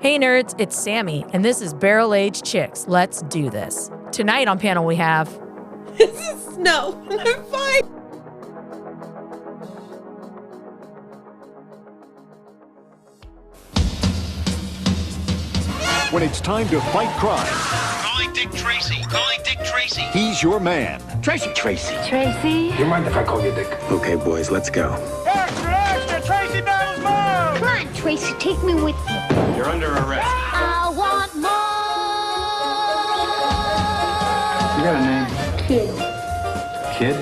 Hey nerds, it's Sammy, and this is Barrel Aged Chicks. Let's do this. Tonight on panel we have... No, I'm fine. When it's time to fight crime, Calling Dick Tracy. Calling Dick Tracy. he's your man. Tracy. Do you mind if I call you Dick? Okay, boys, let's go. Tracy battles mom! Come on, Tracy, take me with you. You're under arrest. I want more. You got a name? Kid.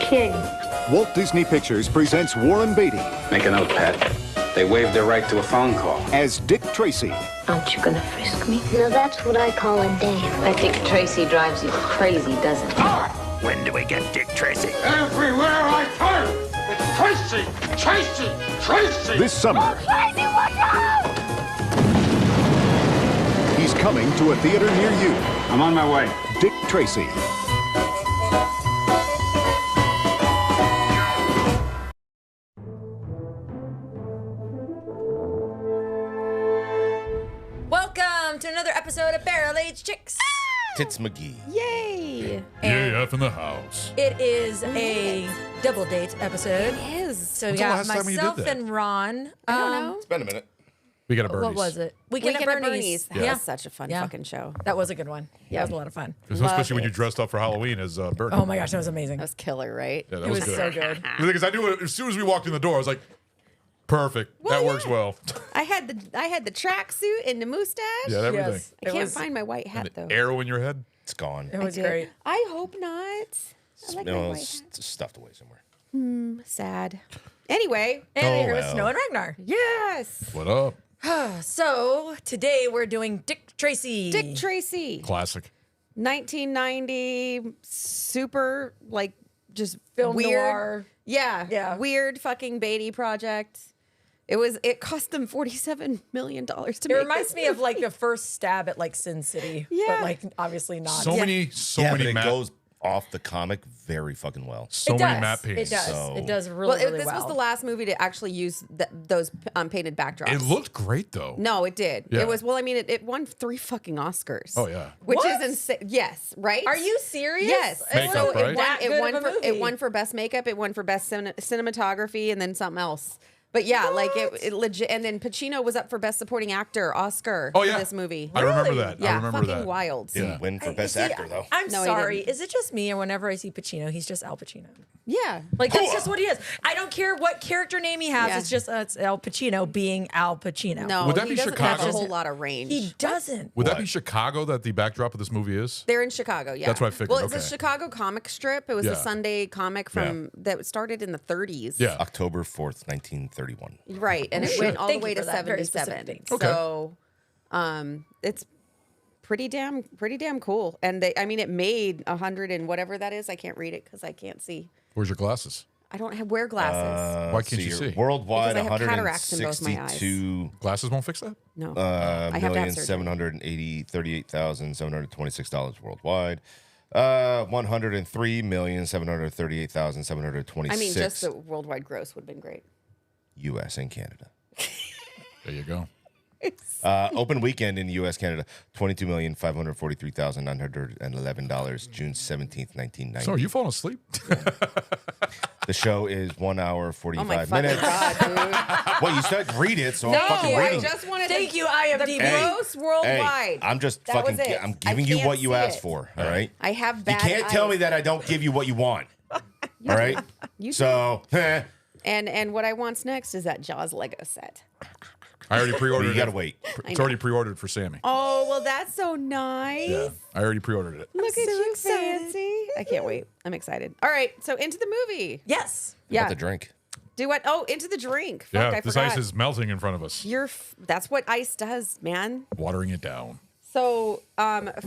Kid? Walt Disney Pictures presents Warren Beatty Make a note, Pat. They waived their right to a phone call. as Dick Tracy. Aren't you gonna frisk me? Now that's what I call a dame. I think Tracy drives you crazy, doesn't he? When do we get Dick Tracy? Everywhere I turn, it's Tracy, Tracy, Tracy. This summer, Tracy, watch out! he's coming to a theater near you. I'm on my way. Dick Tracy. Welcome to another episode of Barrel Aged Chicks. Tits McGee. Yay! F in the house. It is a double date episode. It is. So we When's the got last time we did myself that? and Ron. I don't know. It's been a minute. We got a Bernie's. What was it? Weekend at Bernie's. That Yeah. was such a fun Yeah. fucking show. That was a good one. Yeah, that was a lot of fun. Especially when Love you it. dressed up for Halloween as Bernie. Oh my gosh, that was amazing. That was killer, right? Yeah, that It was good. so good. Because I knew it, as soon as we walked in the door, I was like, perfect. Well, that works yeah. well. I had the tracksuit and the mustache. Yeah, everything. Yes. I It can't was- find my white hat though. Arrow in your head. It's gone. It was I did. great. I hope not. I like my No, white it's hat. stuffed away somewhere. Sad. Anyway, And Oh, here is well. Snow and Ragnar. yes. What up? So today we're doing Dick Tracy. Dick Tracy, Classic. 1990, super like just Film weird. noir. Yeah, Yeah. weird fucking Beatty project. It cost them $47 million to It make reminds this me of like movie. the first stab at like Sin City. Yeah. But like obviously not. So many but it map, goes off the comic very fucking well. so It many does. map pages. It does. So- It does really, really this well. was the last movie to actually use those painted backdrops. It looked great though. No, it did. Yeah. It was, well, I mean, it won 3 fucking Oscars. Oh, yeah. Which What? is insane. Yes, right? Are you serious? Yes. Makeup, so right? it won, That good of a movie. it won for best makeup, it won for best cinematography, and then something else. But yeah, like it legit. And then Pacino was up for best supporting actor Oscar Oh, for yeah. this movie. I remember Really? that. Yeah, I remember fucking that. wild. Didn't win for best See, actor though. I'm No, he sorry. didn't. Is it just me, or whenever I see Pacino, he's just Al Pacino? Yeah. Like that's just what he is. I don't care what character name he has. Yeah. It's just it's Al Pacino being Al Pacino. No, Would that he be doesn't have Chicago? a whole lot of range. he doesn't. Would that be Chicago that the backdrop of this movie is? They're in Chicago, yeah. That's what I figured, Well, it's okay. a Chicago comic strip. It was Yeah. a Sunday comic from that started in the 30s. Yeah. October 4th, 1931. Right, and it shit. went all the Thank way you to for that very specific 77. date. Okay. So, it's pretty damn cool. And it made 100 and whatever that is. I can't read it because I can't see. Where's your glasses? I don't wear glasses. Why can't you see? Worldwide, Because I have cataracts in both my eyes. 162 Glasses won't fix that? No, I have to have million surgery. $738,726 worldwide. 103,738,726. I mean, just the worldwide gross would have been great. U.S. and Canada. There you go. Open weekend in U.S. Canada, $22,543,911, June 17th, 1990. So are you falling asleep? The show is 1 hour, Oh 45 my fucking minutes. god, dude! Well, you said read it, so No, I'm fucking I reading it. just wanted Thank the, you, IMDb. the gross worldwide. Hey, I'm just That fucking. was it. I'm I giving you can't what you see asked it. for. All right. I have You bad can't tell eyes. me that I don't give you what you want. All right. You So, And what I want's next is that Jaws Lego set. I already pre-ordered you it. gotta wait. It's already pre-ordered for Sammy. Oh, well, that's so nice. Yeah, I already pre-ordered it. Look at so you, excited. fancy. I can't wait. I'm excited. All right, so into the movie. Yes. Yeah. About the drink. Do what? Oh, into the drink. Fuck, Yeah, I this forgot. ice is melting in front of us. That's what ice does, man. Watering it down. So,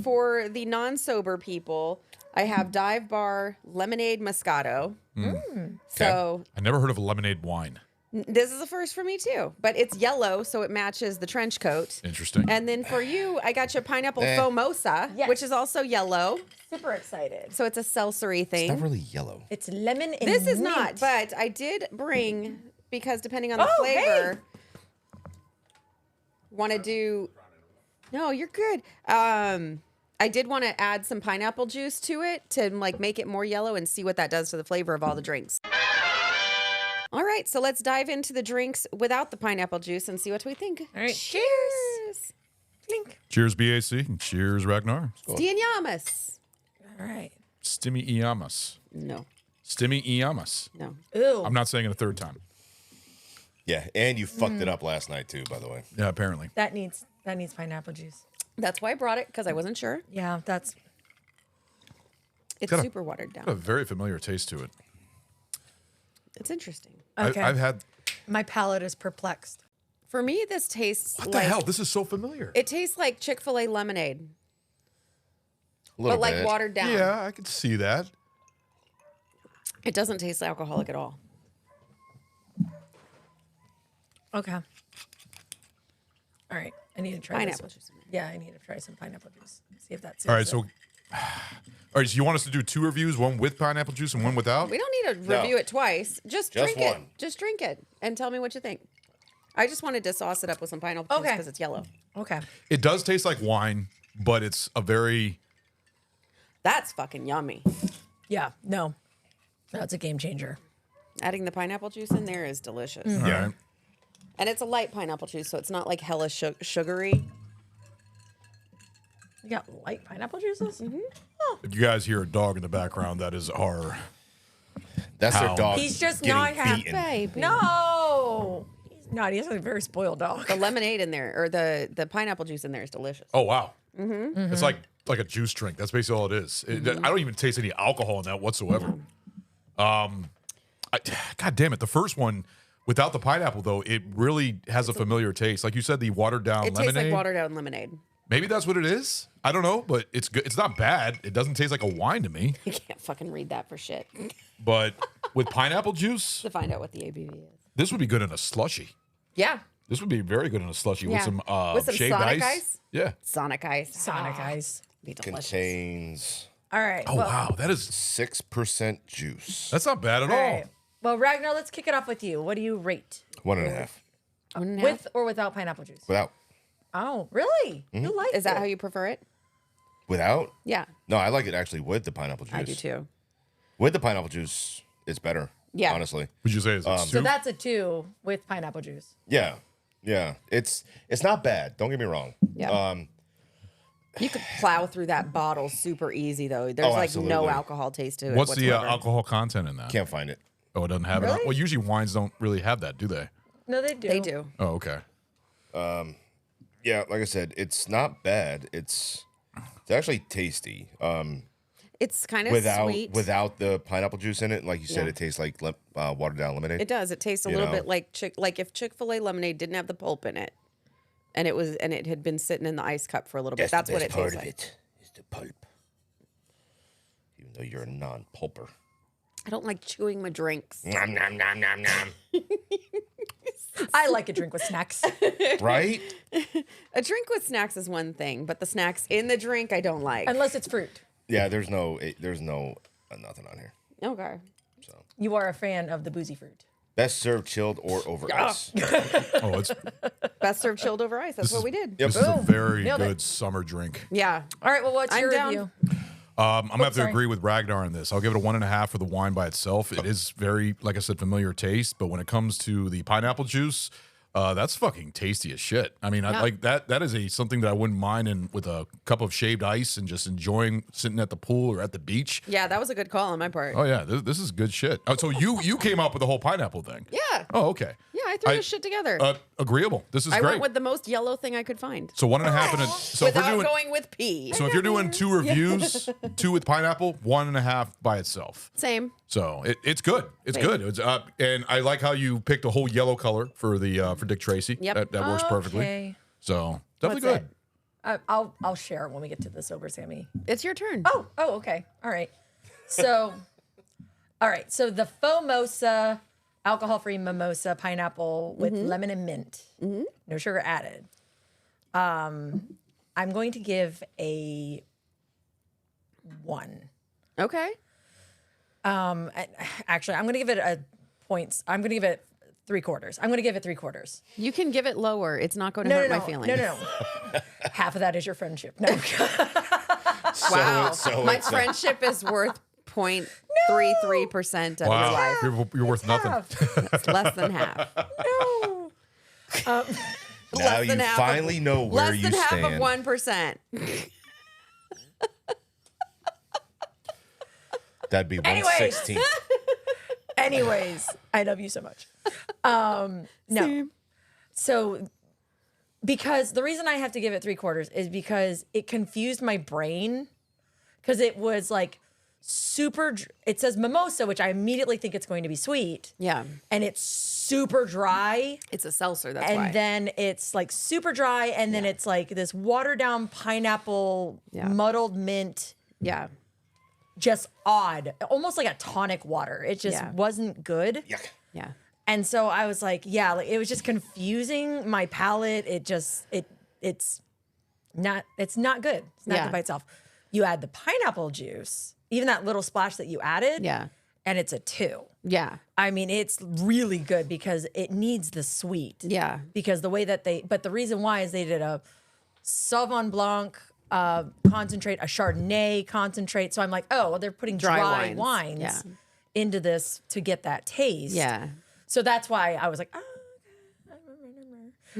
for the non-sober people, I have Dive Bar Lemonade Moscato. So, I never heard of a lemonade wine. this is the first for me too, but it's yellow, so it matches the trench coat. Interesting. And then for you, I got you pineapple Fomosa, Yes. which is also yellow. Super excited. So it's a seltzery thing. It's not really yellow. It's lemon and This is mint. not, but I did bring, because depending on the Oh, flavor, Want to do? No, you're good. I did want to add some pineapple juice to it to like make it more yellow and see what that does to the flavor of all the drinks. All right, so let's dive into the drinks without the pineapple juice and see what we think. All right. Cheers. Clink. Cheers, BAC. And cheers, Ragnar. Stianyamas. All right. Stimmy Iamas. No. Stimmy Iamas. No. Ooh. I'm not saying it a third time. Yeah, and you fucked it up last night too, by the way. Yeah, apparently. That needs pineapple juice. That's why I brought it, because I wasn't sure. Yeah, that's. It's Got a- super watered Got a down. very familiar taste to it. It's interesting. Okay. I've had. My palate is perplexed. For me, this tastes What like... the hell? This is so familiar. It tastes like Chick-fil-A lemonade, A little but like bit. watered down. Yeah, I could see that. It doesn't taste alcoholic at all. Okay. All right. I need to try Pineapple this. juice. Yeah, I need to try some pineapple juice. See if that's. All right, so. All right, so you want us to do 2 reviews, one with pineapple juice and one without? We don't need to review it twice. Just drink it. one. Just drink it and tell me what you think. I just wanted to sauce it up with some pineapple juice Okay. because it's yellow. Okay. It does taste like wine, but it's a very. That's fucking yummy. Yeah. No. That's a game changer. Adding the pineapple juice in there is delicious. All right. And it's a light pineapple juice, so it's not like hella sugary. You got light pineapple juices? Mm-hmm. If you guys hear a dog in the background, that is our. That's their How? dog. He's just getting not happy. beaten. Baby. No. He's not. He's a very spoiled dog. The lemonade in there, or the pineapple juice in there is delicious. Oh, wow. Mm-hmm. It's like a juice drink. That's basically all it is. I don't even taste any alcohol in that whatsoever. God damn it. The first one, without the pineapple, though, it really has a familiar taste. Like you said, the watered down It lemonade. tastes like watered down lemonade. Maybe that's what it is. I don't know, but it's good. It's not bad. It doesn't taste like a wine to me. You can't fucking read that for shit But with pineapple juice, to find out what the ABV is. this would be good in a slushy. Yeah. This would be very good in a slushy Yeah. with some shaved Sonic ice. ice? Yeah. Sonic ice. Sonic ice. Be delicious. Contains All right. Oh, wow. That is. 6% juice. That's not bad at all. All right. Well, Ragnar, let's kick it off with you. What do you rate? 1.5. With or without pineapple juice? Without. Oh, really? You like Is that it? how you prefer it? Without? Yeah. No, I like it actually with the pineapple juice. I do too. With the pineapple juice, it's better. Yeah. Honestly. Would you say it's So that's a 2 with pineapple juice. Yeah. Yeah. It's not bad. Don't get me wrong. Yeah. You could plow through that bottle super easy though. There's like no absolutely. alcohol taste to it. What's the whatsoever. alcohol content in that? Can't find it. Oh, it doesn't have it. Really? Well, usually wines don't really have that, do they? No, they do. They do. Oh, okay. Yeah, like I said, it's not bad. It's actually tasty. It's kind of sweet. Without the pineapple juice in it, like you said, Yeah. it tastes like watered down lemonade. It does. It tastes a You little know? bit like if Chick-fil-A lemonade didn't have the pulp in it, and it had been sitting in the ice cup for a little bit. That's the what best it part tastes of like. it is the pulp. Even though you're a non-pulper. I don't like chewing my drinks. Nom nom nom nom nom. I like a drink with snacks. Right? A drink with snacks is one thing, but the snacks in the drink I don't like. Unless it's fruit. Yeah, there's no nothing on here. Okay. You are a fan of the boozy fruit. Best served chilled or over ice. Oh, it's Best served chilled over ice. That's what we did. this is a very Nailed it. good summer drink. Yeah. All right, well, what's I'm your down. review? I'm gonna have to sorry. agree with Ragnar on this. I'll give it a 1.5 for the wine by itself. It is very, like I said, familiar taste. But when it comes to the pineapple juice, that's fucking tasty as shit. I mean, I like that. That is something that I wouldn't mind in with a cup of shaved ice and just enjoying sitting at the pool or at the beach. Yeah, that was a good call on my part. Oh yeah, this is good shit. Oh, so you came up with the whole pineapple thing. Yeah. Oh, okay. Yeah, I threw this shit together. Agreeable. This is I great. went with the most yellow thing I could find. So 1.5 and a. So if we're Without doing. going with pee. So if you're doing 2 reviews, 2 with pineapple, 1.5 by itself. Same. So it's good. It's good. It's and I like how you picked a whole yellow color for the for Dick Tracy. Yep. That works perfectly. Okay. So definitely What's good. I'll share it when we get to the sober Sammy. It's your turn. Oh, okay. All right. So, So the Fomosa, alcohol-free mimosa pineapple with lemon and mint. No sugar added. I'm going to give a 1. Okay. Actually, I'm going to give it a points. I'm going to give it 3/4. I'm going to give it 3/4. You can give it lower. It's not going to hurt my feelings. No. Half of that is your friendship. No. Wow. So my it's friendship is worth 0.33% of your life. You're worth nothing. It's less than half. No. now Less you than half finally know where you Less than stand. half of 1%. That'd be Anyways. 1/16. Anyways, I love you so much. No. Same. So, because the reason I have to give it 3/4 is because it confused my brain because it was like super, it says mimosa, which I immediately think it's going to be sweet. Yeah. And it's super dry. It's a seltzer, that's And why. then it's like super dry. And then it's like this watered down pineapple, muddled mint. Yeah. Just odd, almost like a tonic water. It just wasn't good. Yuck. Yeah. And so I was like, it was just confusing my palate. It's not good. It's not good by itself. You add the pineapple juice, even that little splash that you added. Yeah. And it's a 2. Yeah. I mean, it's really good because it needs the sweet. Yeah. Because the way that but the reason why is they did a Sauvignon Blanc concentrate, a Chardonnay concentrate. So I'm like, oh, well, they're putting dry wines into this to get that taste. Yeah. So that's why I was like,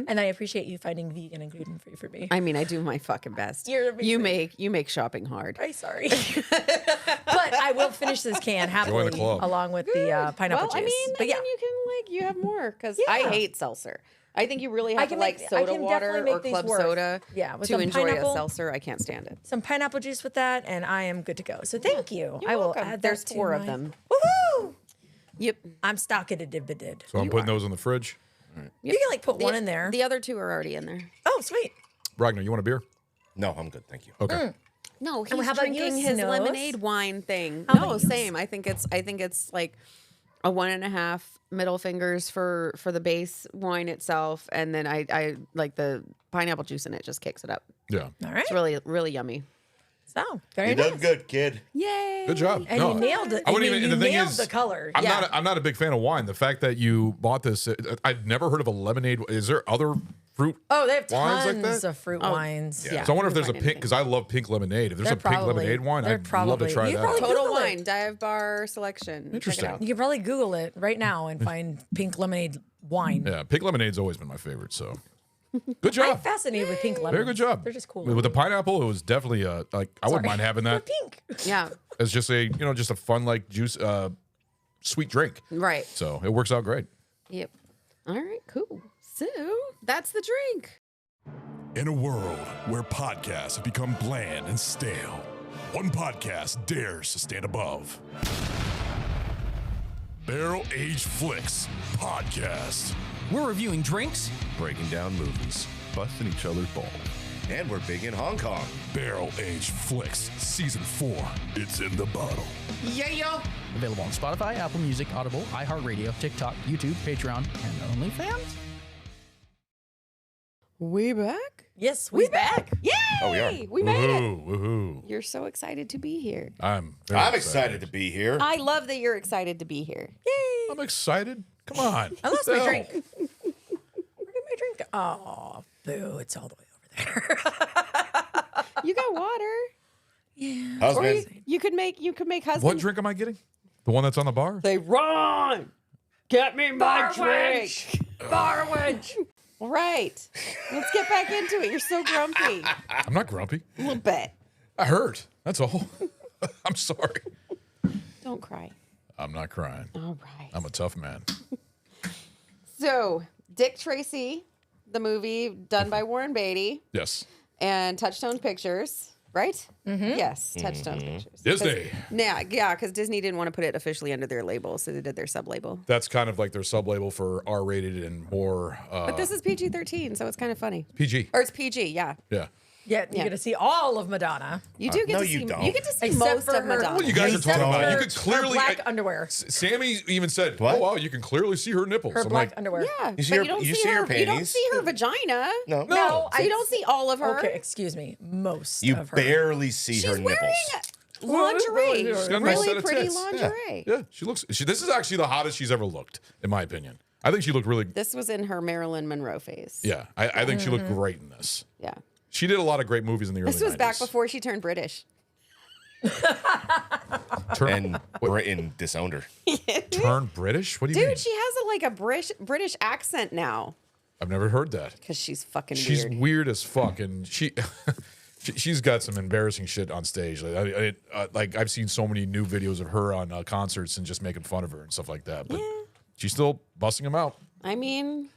and I appreciate you finding vegan and gluten free for me. I mean, I do my fucking best. You're amazing. You make shopping hard. I'm sorry. But I will finish this can happily along with the pineapple juice. I mean, but you can you have more because I hate seltzer. I think you really have to like I soda can water definitely or make these club work. soda with to some enjoy pineapple, a seltzer. I can't stand it. Some pineapple juice with that, and I am good to go. So thank you. I will add There's that 4 to of them. Woohoo! Yep. I'm stocking it. Did. So I'm putting those in the fridge. You can like put one in there. The other 2 are already in there. Oh, sweet. Ragnar, you want a beer? No, I'm good. Thank you. Okay. No, And he's how about you, drinking his Snows? lemonade wine thing. How No, about you? same. I think it's like a 1.5 middle fingers for the base wine itself, and then I like the pineapple juice in it. Just kicks it up. Yeah. All right. It's really yummy. So very You nice. done good, kid. Yay! Good job. And you nailed it. I wouldn't mean, even. you And the thing nailed is, the color. I'm not a big fan of wine. The fact that you bought this, I've never heard of a lemonade. Is there other fruit? Oh, they have wines tons like that? of fruit wines. Yeah. So I wonder if there's a find pink, because I love pink lemonade. If there's They're a pink probably- lemonade wine, they're I'd love to probably- try you that. probably- Total Google it. Wine dive bar selection. Interesting. Check it out. You could probably Google it right now and find pink lemonade wine. Yeah, pink lemonade's always been my favorite. So good I'm job. fascinated with pink lemons. Very good job. They're just cool. With the pineapple, it was definitely like I wouldn't mind having that They're pink. Yeah. as just a just a fun like juice sweet drink. Right. So it works out great. Yep. All right. Cool. So that's the drink. In a world where podcasts have become bland and stale, one podcast dares to stand above. Barrel Aged Flicks Podcast. We're reviewing drinks, Breaking down movies. Busting each other's balls. And we're big in Hong Kong. Barrel Aged Flicks Season 4. It's in the bottle. yeah, available on Spotify, Apple Music, Audible, iHeartRadio, TikTok, YouTube, Patreon, and OnlyFans. We back? Yes, we back. Yay! Oh, we are. We made it. Woohoo, woohoo. You're so excited to be here. I'm excited to be here. I love that you're excited to be here. I'm excited. Come on. I lost What my the drink. hell? Where did my drink go? Oh, boo. It's all the way over there. You got water. Yeah. Or Husband. you could make husband. What drink am I getting? The one that's on the bar? Say, Ron, get me my drink. Bar wench. Right. Let's get back into it. You're so grumpy. I'm not grumpy. A little bit. I hurt. That's all. I'm sorry. Don't cry. I'm not crying. All right. I'm a tough man. So, Dick Tracy, the movie done by Warren Beatty Yes. and Touchstone Pictures, right? Mm-hmm. Yes, Touchstone Pictures. Disney. Yeah, because Disney didn't want to put it officially under their label, so they did their sub-label. That's kind of like their sub-label for R-rated and more But this is PG-13, so it's kind of funny. PG. Or it's PG, yeah. Yeah. Yeah, you get to see all of Madonna. You do get no, to you see. don't. You get to see Except most for of her- Madonna. What you guys are Except talking about? for You could her clearly. black underwear. Sammy even said, What? "Oh wow, you can clearly see her nipples." Her I'm black like, underwear. Yeah, You see but her- you you see her her. You don't panties? see her vagina. No. No. So you don't see all of her. Okay, excuse me. Most You of her. barely see her She's wearing nipples. lingerie. She's got a nice set Really of pretty tits. lingerie. Yeah, she looks. This is actually the hottest she's ever looked, in my opinion. I think she looked really. This was in her Marilyn Monroe phase. Yeah, I think she looked great in this. Yeah. She did a lot of great movies in the early 90s. This was back before she turned British. And Britain disowned her. Turn British? What do you mean? Dude, she has a British accent now. I've never heard that. Because she's fucking She's weird. weird as fuck, and she's got some embarrassing shit on stage. Like I've seen so many new videos of her on concerts and just making fun of her and stuff like that. But she's still busting them out. I mean,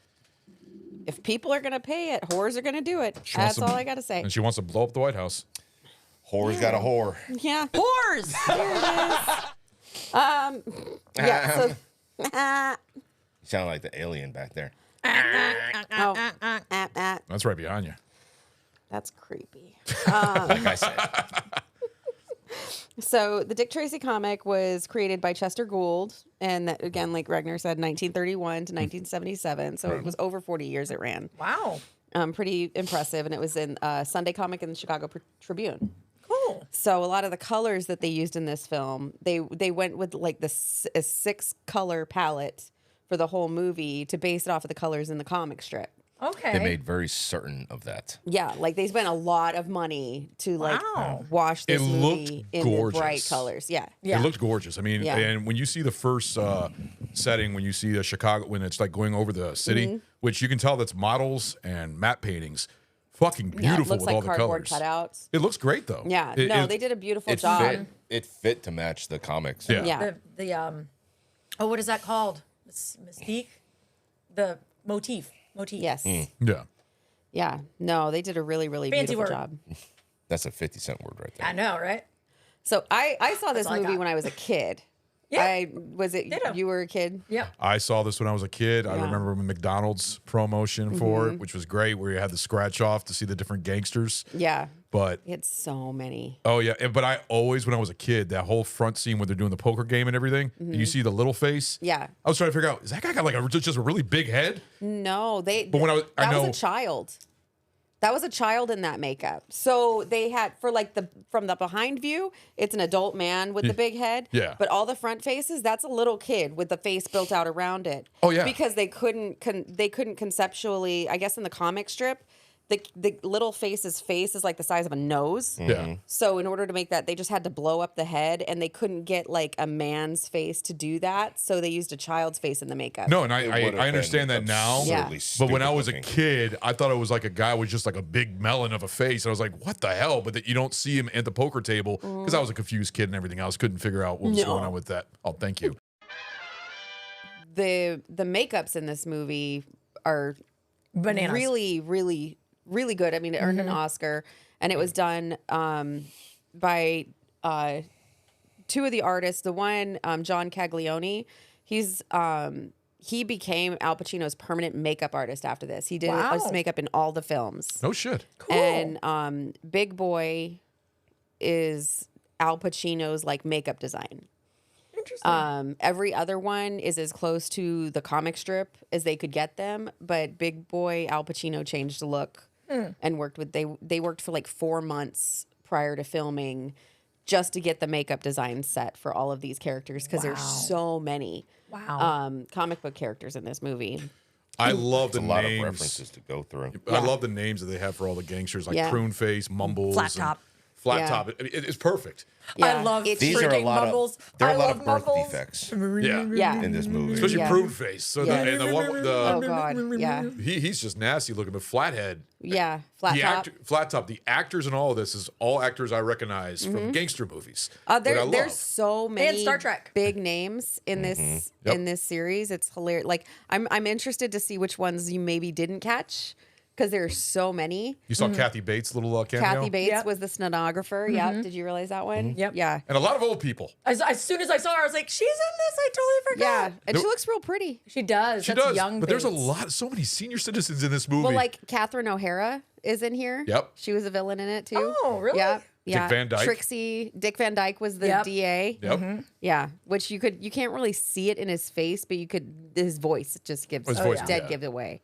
if people are going to pay it, whores are going to do it. That's all I got to say. And she wants to blow up the White House. Whore's got a whore. Yeah. Whores! There it is. Yeah, so... You sound like the alien back there. That's right behind you. That's creepy. Like I said. So the Dick Tracy comic was created by Chester Gould, and that, again, like Ragnar said, 1931 to 1977. So it was over 40 years it ran. Wow. Pretty impressive, and it was in Sunday Comic and the Chicago Tribune. Cool. So a lot of the colors that they used in this film, they went with like a 6-color palette for the whole movie to base it off of the colors in the comic strip. Okay. They made very certain of that. Yeah, like they spent a lot watch this movie in the bright colors. Yeah. It looked gorgeous. I mean, and when you see the first setting, when you see the Chicago, when it's like going over the city, which you can tell that's models and matte paintings, fucking beautiful with all the colors. Cutouts. It looks great though. Yeah, they did a beautiful job. It fit to match the comics. Yeah. What is that called? Mystique? The motif. Yes. Yeah. Yeah. No, they did a really, really Fancy beautiful word. job. That's a 50-cent word right there. I know, right? So I saw this all I movie got. when I was a kid. Yeah. You were a kid? Yeah. I saw this when I was a kid. I remember McDonald's promotion for it, which was great, where you had the scratch off to see the different gangsters. Yeah. But it's so many. Oh yeah, but I always, when I was a kid, that whole front scene where they're doing the poker game and everything, and you see the little face. Yeah. I was trying to figure out, is that guy got like just a really big head? No, But when was a child. That was a child in that makeup. So they had from the behind view, it's an adult man with the big head. Yeah. But all the front faces, that's a little kid with the face built out around it. Oh yeah. Because they couldn't conceptually, I guess in the comic strip, the little face's face is like the size of a nose. Yeah. So in order to make that, they just had to blow up the head, and they couldn't get like a man's face to do that. So they used a child's face in the makeup. No, and I understand that now. Yeah. But when I was a kid, I thought it was like a guy with just like a big melon of a face. And I was like, what the hell? But that you don't see him at the poker table because I was a confused kid and everything else. Couldn't figure out what was going on with that. Oh, thank you. The makeups in this movie are Bananas. really, really, really good. I mean, it earned an Oscar, and it was done by two of the artists. The one, John Caglione, he became Al Pacino's permanent makeup artist after this. He did his makeup in all the films. No shit. Cool. And Big Boy is Al Pacino's like makeup design. Interesting. Every other one is as close to the comic strip as they could get them, but Big Boy Al Pacino changed the look and worked with they worked for like 4 months prior to filming just to get the makeup design set for all of these characters because there's so many comic book characters in this movie. I love the names. A lot of references to go through. I love the names that they have for all the gangsters, like Prune Face, Mumbles, Flat Top. Flat Top. It's perfect. I love These are a lot Mumbles. There are a lot love of birth Mumbles. defects Yeah. in this movie. Especially Prune Face. So and the one with the Oh God, yeah, he's just nasty looking, but Flathead. yeah, Flat Top. Flat Top. The actors in all of this is all actors I recognize from gangster movies. There's so many And Star Trek. big names in this in this series. It's hilarious. Like I'm interested to see which ones you maybe didn't catch because there's so many. You saw Kathy Bates' little cameo? Kathy Bates was the stenographer. Yep. Did you realize that one? Yep. Yeah. And a lot of old people. As soon as I saw her, I was like, she's in this. I totally forgot. Yeah. And she looks real pretty. She does. She That's does. young But there's Bates. so many senior citizens in this movie. Well, like Catherine O'Hara is in here. Yep. She was a villain in it too. Oh, really? Yep. Yeah. Van Dyke. Dick Van Dyke was the DA. Yep. Yeah, which you can't really see it in his face, but his voice just gives gives away.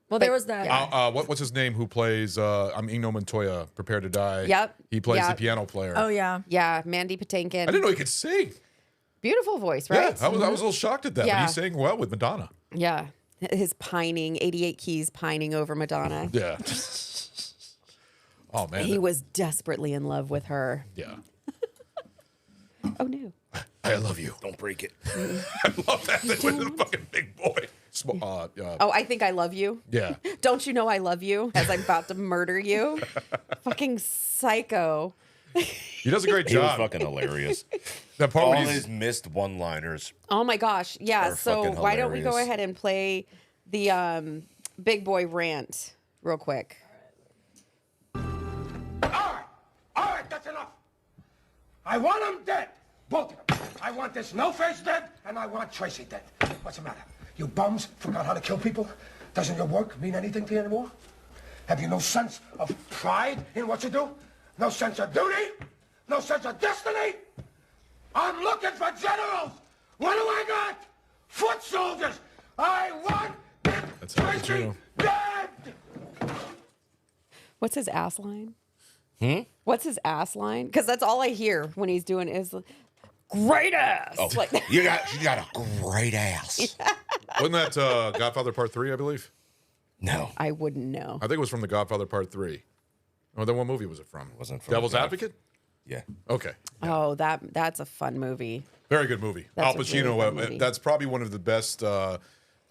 Well, there was that. What's his name? Who plays? I'm Eno Montoya. Prepare to Die. Yep. He plays the piano player. Oh yeah. Yeah, Mandy Patinkin. I didn't know he could sing. Beautiful voice, right? Yeah, I was a little shocked at that, but Yeah. he sang well with Madonna. Yeah. His pining, 88 keys pining over Madonna. Yeah. Oh man. He was desperately in love with her. Yeah. Oh no. I love you. Don't break it. I love that thing with the fucking big boy. Oh, I think I love you. Yeah. Don't you know I love you as I'm about to murder you? Fucking psycho. He does a great He was job. fucking hilarious. That part All when he's his missed one-liners. Oh my gosh. Yeah. They're So fucking why don't we go hilarious. ahead and play the big boy rant real quick? All right, that's enough. I want them dead. Both of them. I want this no-face dead, and I want Tracy dead. What's the matter? You bums forgot how to kill people? Doesn't your work mean anything to you anymore? Have you no sense of pride in what you do? No sense of duty? No sense of destiny? I'm looking for generals. What do I got? Foot soldiers. I want That's Tracy dead. What's his ass line? What's his ass line? Because that's all I hear when he's doing is great ass. Oh, Like, you got a great ass. Wasn't that Godfather Part 3, I believe? No. I wouldn't know. I think it was from the Godfather Part 3. Oh, then what movie was it from? It wasn't from Devil's the Advocate? Yeah. Okay. Oh, that's a fun movie. Very good movie. That's Al a really Pacino, good movie. that's probably one of the best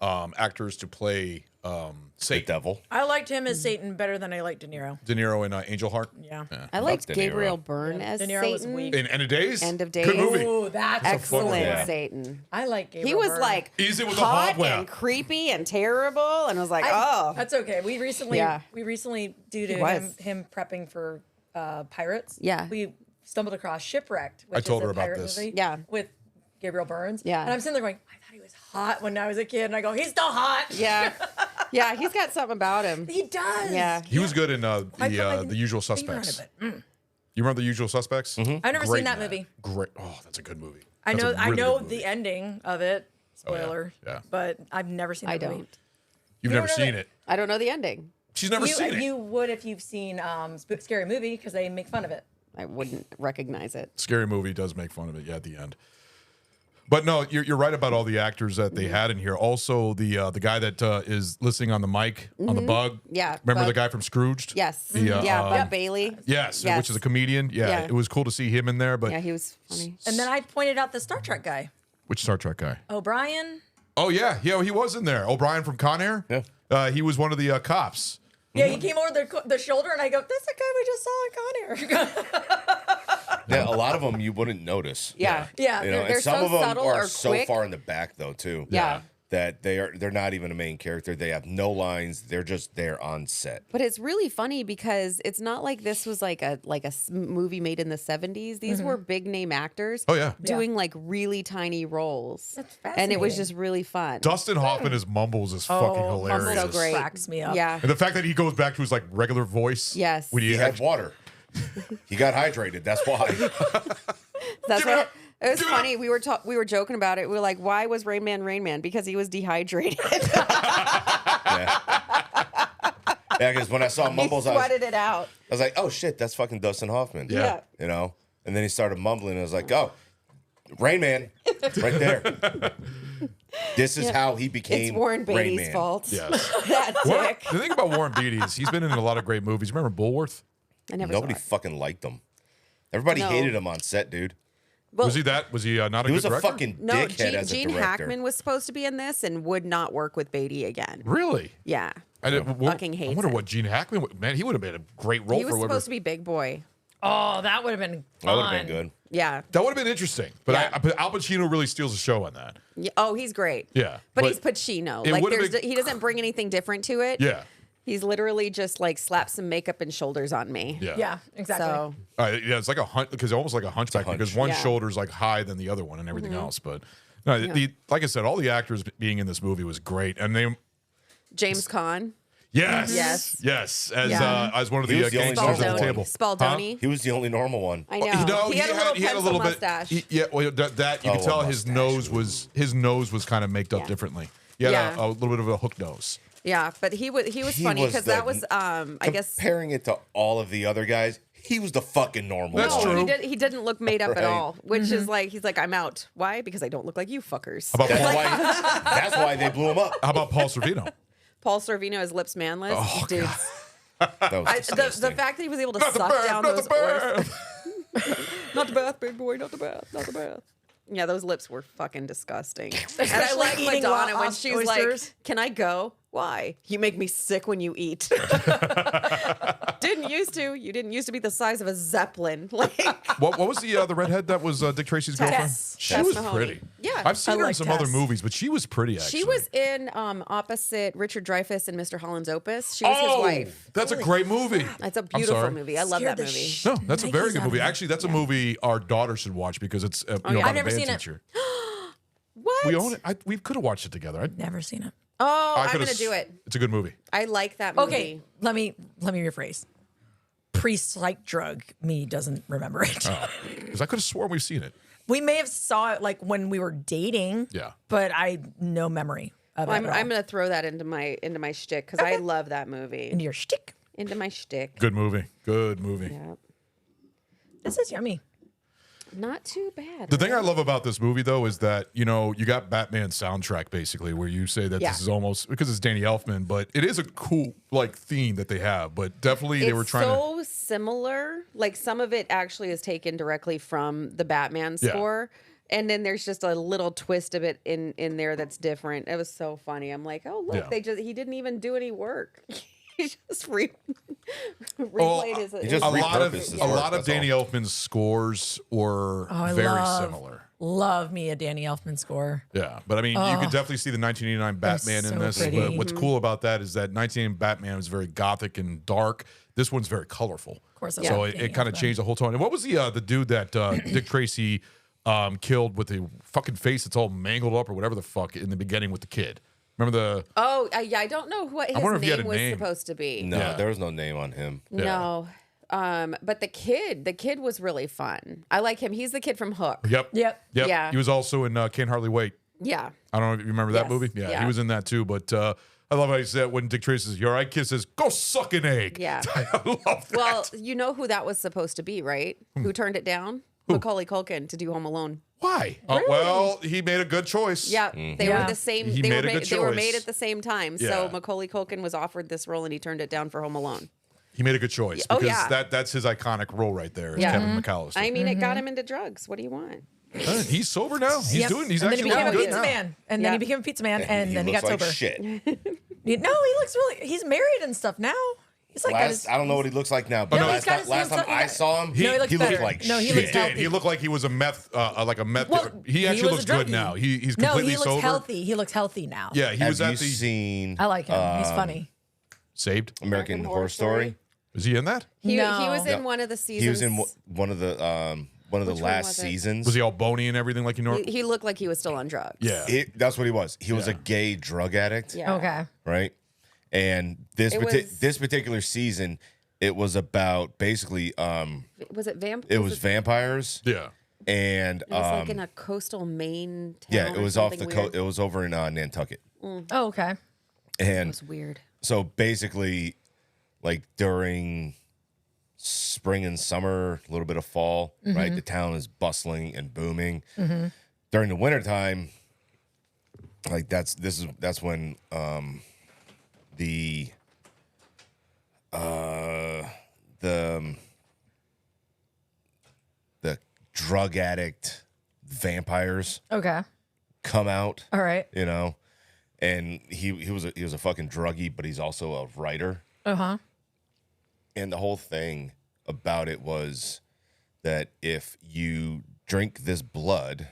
actors to play The Satan. devil. I liked him as Satan better than I liked De Niro. De Niro in Angel Heart. Yeah. I liked De Niro. Gabriel Byrne as De Niro was Satan. weak. In End of Days? End of Days. Good movie. Ooh, that's a fun Excellent one. Yeah. Satan. I like Gabriel He was Byrne. like Easy with the hot hardware. and creepy and terrible, and was like, oh, That's okay. We recently, Yeah. due to He was. him prepping for Pirates. Yeah. We stumbled across Shipwrecked, which I told is her a about pirate this. movie. Yeah. With Gabriel Burns. Yeah. And I'm sitting there going, I thought he was hot when I was a kid, and I go, he's still hot. yeah, yeah. He's got something about him. He does. Yeah. He was good in I put my the Usual finger on Suspects. it, but, You remember The Usual Suspects? I've never Great seen that in movie. Great. Oh, that's a good movie. I That's know, a really good movie. the ending of it. Oh, yeah. Spoiler. Yeah. But I've never seen I that movie. don't. You've You never don't know seen that- it. I don't know the ending. She's never seen it. You would if you've seen Scary Movie because they make fun of it. I wouldn't recognize it. Scary Movie does make fun of it, yeah, at the end. But no, you're right about all the actors that they had in here. Also, the guy that is listening on the mic on the bug. Yeah, Remember Bug. the guy from Scrooged? Yes. The, Yeah, Bud Bailey. Yes, Yes. which is a comedian. Yeah, Yeah. it was cool to see him in there. But Yeah, he was funny. And then I pointed out the Star Trek guy, which Star Trek guy? O'Brien. Oh yeah, he was in there. O'Brien from Con Air. Yeah. He was one of the cops. Yeah, he came over the shoulder, and I go, "That's the guy we just saw in Con Air." Yeah, a lot of them you wouldn't notice. Yeah. Yeah, You know, they're and some so of them subtle are or so quick. far in the back though too. Yeah. That they're not even a main character. They have no lines. They're just there on set. But it's really funny because it's not like this was like a movie made in the 70s. These were big name actors. Oh, yeah. Doing like really tiny roles. That's And it was fascinating. just really fun. Dustin Hoffman as Mumbles is fucking hilarious. Mumble's so great. Cracks me up. Yeah. And the fact that he goes back to his like regular voice. Yes. When He had water. He got hydrated. That's why. That's Give it what up. it was Give it funny. We were joking about it. We were like, why was Rain Man? Because he was dehydrated. Yeah, because when I saw He Mumbles, I sweated it out. was like, oh shit, that's fucking Dustin Hoffman. Yeah. You know? And then he started mumbling, and I was like, oh, Rain Man, right there. This is how he became It's Warren Rain Beatty's Man. fault. Yes. That What? dick. The thing about Warren Beatty is he's been in a lot of great movies. Remember Bullworth? I never Nobody saw it. fucking liked him. Everybody No. hated him on set, dude. Well, Was he that? Was he not a He good was a director? fucking no, dickhead as a Gene director. Hackman was supposed to be in this and would not work with Beatty again. Really? Yeah. I didn't, Fucking I hates wonder it. what Gene Hackman would, man, he would have been a great role He was for whoever. supposed to be Big Boy. Oh, that would have been That fun. would have been good. Yeah. That would have been interesting. But, Yeah. but Al Pacino really steals the show on that. Yeah. Oh, he's great. Yeah. But he's Pacino. it Like would've there's been- he doesn't bring anything different to it. Yeah. He's literally just like slaps some makeup and shoulders on me. Yeah. Yeah, exactly. So Yeah, it's like a hunch because almost like a hunchback hunch. because one Yeah. shoulder's like high than the other one and everything else. But no, like I said, all the actors being in this movie was great, and they James Caan. yes, Yes. as one of He the was the only gangsters at normal the one. table. Spaldoni. He was the only normal one. I know. No, he had a little pencil mustache. Well, that you Oh, could a tell his mustache. nose was kind of made up differently. He had Yeah. a little bit of a hook nose. Yeah, but he was funny because that was I guess Comparing it to all of the other guys, he was the fucking normal. That's one. true. He didn't look made up at Right. all, which is like, he's like, I'm out. Why? Because I don't look like you fuckers. How about That's why they blew him up. How about Paul Sorvino? Paul Sorvino as lips manless. Oh, Dude, That was the disgusting. fact that he was able to Not the suck bath, down not those the bath. oysters. Not the bath, big boy. Not the bath. Not the bath. Yeah, those lips were fucking disgusting. And I like eating Madonna when lost she's oysters. like, "Can I go? Why? You make me sick when you eat." Didn't used to. You didn't used to be the size of a zeppelin. Like, What was the redhead that was Dick Tracy's girlfriend? Tess. She Tess was Mahoney. pretty. Yeah. I've seen I her in like some Tess. other movies, but she was pretty. Actually, she was in opposite Richard Dreyfuss and Mr. Holland's Opus. She was his wife. That's a great movie. That's a I'm beautiful sorry. movie. I love Scared that the movie. shit No, that's a very Nikes good out movie. of me. Actually, that's a movie our daughter should watch because it's yeah. about I've a never band seen it. teacher. What? We own it. We could have watched it together. Never seen it. Oh, I'm coulda gonna do it. It's a good movie. I like that movie. Okay, let me rephrase. Pre-psych drug me doesn't remember it. Because I could have sworn we've seen it. We may have saw it like when we were dating. Yeah. But I no memory of Well, it. at all. I'm gonna throw that into my shtick because I love that movie. into your shtick. Into my shtick. Good movie. Good movie. Yeah. This is yummy. Not too bad. The thing I love about this movie, though, is that, you got Batman soundtrack, basically, where you say that Yeah. this is almost, because it's Danny Elfman, but it is a cool, theme that they have. But definitely they were trying so similar. Like, some of it actually is taken directly from the Batman Yeah. score. And then there's just a little twist of it in there that's different. It was so funny. I'm like, oh, look, Yeah. he didn't even do any work. He just replayed his. He just a lot of repurposed his a work, lot of that's Danny all. Elfman's scores were I very love- similar. Love me a Danny Elfman score. Yeah, but I mean, you could definitely see the 1989 Batman in so this. pretty. But what's cool about that is that 1989 Batman was very gothic and dark. This one's very colorful. Of course, I so love it Danny kind of Elfman. changed the whole tone. And what was the dude that Dick Tracy killed with the fucking face that's all mangled up or whatever the fuck in the beginning with the kid? Remember the? Oh, yeah. I don't know what his wonder if he had name a was name. supposed to be. No, Yeah. there was no name on him. No. But the kid was really fun. I like him. He's the kid from Hook. Yep. Yeah. He was also in Can't Hardly Wait. Yeah. I don't know if you remember that Yes. movie. Yeah, Yeah. he was in that too. But I love how he said when Dick Tracy says, "You're right," kid says, "Go suck an egg." Yeah. I love that. Well, you know who that was supposed to be, right? Who turned it down? Macaulay Culkin to do Home Alone. Why? Well, he made a good choice. Yeah, they were the same. He They made were a good they were choice. made at the same time. Yeah. So Macaulay Culkin was offered this role and he turned it down for Home Alone. He made a good choice Oh, because yeah. that's his iconic role right there. Is Yeah. Kevin McAllister. I mean, it got him into drugs. What do you want? He's sober now. He's Yep. doing. He's and then actually he became a doing good pizza now. man. And then Yeah. he became a pizza man. And then he looks got like sober. shit. No, he looks really. He's married and stuff now. He's like got his- I don't know what he looks like now, but No, he's last got time, his- last time he I looks- saw him, No, he looks looked better. like No, he shit. looks He did. healthy. He looked like he was a meth, like a meth. Well, he actually was looks a good druggie. now. He's No, completely he looks sober. healthy. He looks healthy now. Yeah, he Have was at you the seen I like him. He's funny. Saved. American Horror Story? Is he in that? He No. was in No. one of the seasons. He was in one of the Which one last was it? seasons. Was he all bony and everything like you know? He looked like he was still on drugs. Yeah. That's what he was. He was Yeah. a gay drug addict. Yeah. Okay. Right. And this It was- this particular season, it was about basically Was it it was vampires. Yeah. And It was like in a coastal Maine town. yeah, it or was off something the weird. coast. It was over in Nantucket. Oh, okay. And It was weird. so basically, like during spring and summer, a little bit of fall, right? The town is bustling and booming. During the wintertime, like that's when the drug addict vampires Okay. come out, All right. you know. And he was a fucking druggie, but he's also a writer. Uh-huh. And the whole thing about it was that if you drink this blood,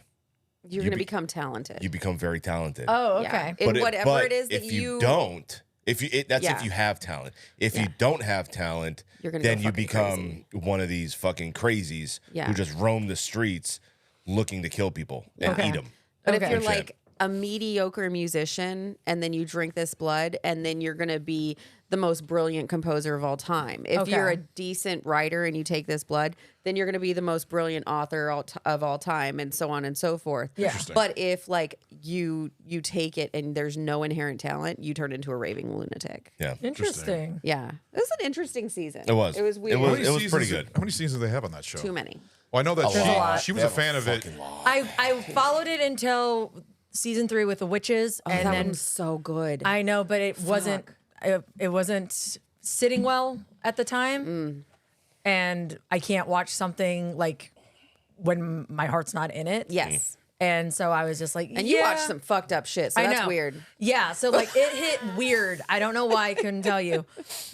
You're going to become talented. you become very talented. Oh, Yeah. okay. And whatever but it is that if you don't, if Yeah. you have talent. If Yeah. you don't have talent, You're gonna then go you fucking become one of these fucking crazies Yeah. who just roam the streets looking to kill people and Okay. eat them. But if Okay. you're Shit. like a mediocre musician and then you drink this blood and then you're going to be the most brilliant composer of all time. If you're a decent writer and you take this blood, then you're going to be the most brilliant author of all time, and so on and so forth. Yeah. But if like you take it and there's no inherent talent, you turn into a raving lunatic. Yeah. Interesting. Yeah. It was an interesting season. It was. It was weird. It was pretty good. How many seasons do they have on that show? Too many. Well, I know that There's a lot. she was a fan of it. I followed it until season 3 with the witches, Oh, and that then one was so good. I know, but it wasn't. It wasn't sitting well at the time, and I can't watch something like when my heart's not in it. Yes. And so I was just like, And you watch some fucked up shit, so that's weird. Yeah, so like it hit weird. I don't know why, I couldn't tell you.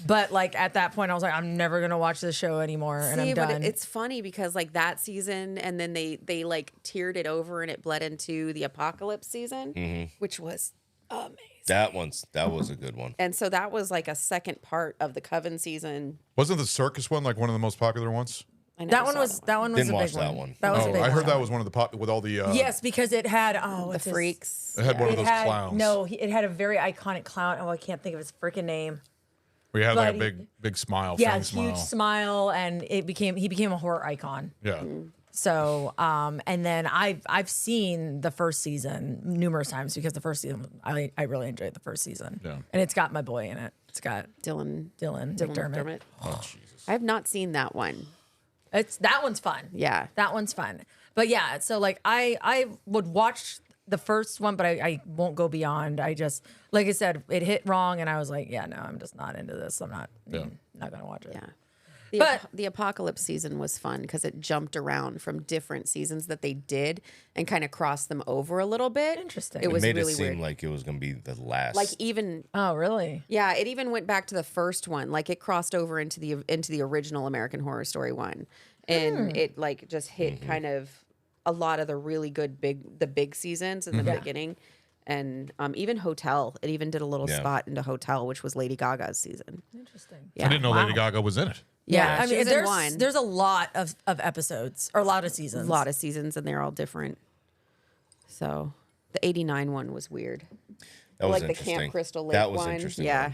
But like at that point I was like, I'm never going to watch this show anymore, and I'm done. But it's funny because like that season, and then they like tiered it over and it bled into the Apocalypse season, which was amazing. That was a good one. And so that was like a second part of the Coven season. Wasn't the circus one like one of the most popular ones? That one was Didn't a watch big that one. one. That was a big I heard one. that was one of the with all the Yes, because it had The freaks. It had one of those clowns. No, it had a very iconic clown. Oh, I can't think of his freaking name. where you had like a but big smile. Yeah, fang huge smile. smile, and he became a horror icon. Yeah. So, and then I've seen the first season numerous times because the first season I really enjoyed the first season. Yeah. And it's got my boy in it. It's got Dylan McDermott. Oh Jesus. I have not seen that one. That one's fun. Yeah. That one's fun. But yeah, so like I would watch the first one, but I won't go beyond. I just, like I said, it hit wrong, and I was like, yeah, no, I'm just not into this. I'm not gonna watch it. Yeah. The Apocalypse season was fun because it jumped around from different seasons that they did and kind of crossed them over a little bit. Interesting. It was made really it seem weird. like it was going to be the last. Like even Oh, really? yeah, it even went back to the first one. Like it crossed over into the original American Horror Story one, and it like just hit kind of a lot of the really good big seasons in the beginning, and even Hotel. It even did a little spot into Hotel, which was Lady Gaga's season. Interesting. Yeah. I didn't know Lady Gaga was in it. Yeah, I she mean, was in one. there's a lot of episodes, or a lot of seasons. A lot of seasons, and they're all different. So the '89 one was weird. that was Like the interesting. Camp Crystal Lake That was one. interesting. Yeah.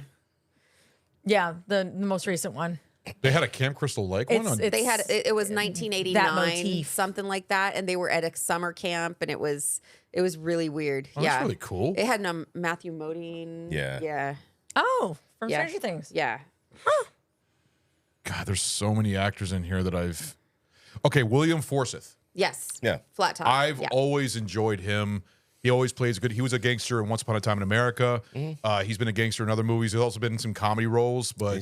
Yeah, the most recent one. They had a Camp Crystal Lake one. On, They had it was 1989, motif. something like that, and they were at a summer camp, and it was really weird. Oh, yeah, that's really cool. It had Matthew Modine. Yeah. yeah, Oh, from yeah. Stranger Things. Yeah, God, there's so many actors in here that I've. Okay, William Forsythe. yes, Yeah. Flat Top. I've yeah. always enjoyed him. He always plays good. He was a gangster in Once Upon a Time in America. He's been a gangster in other movies. He's also been in some comedy roles, but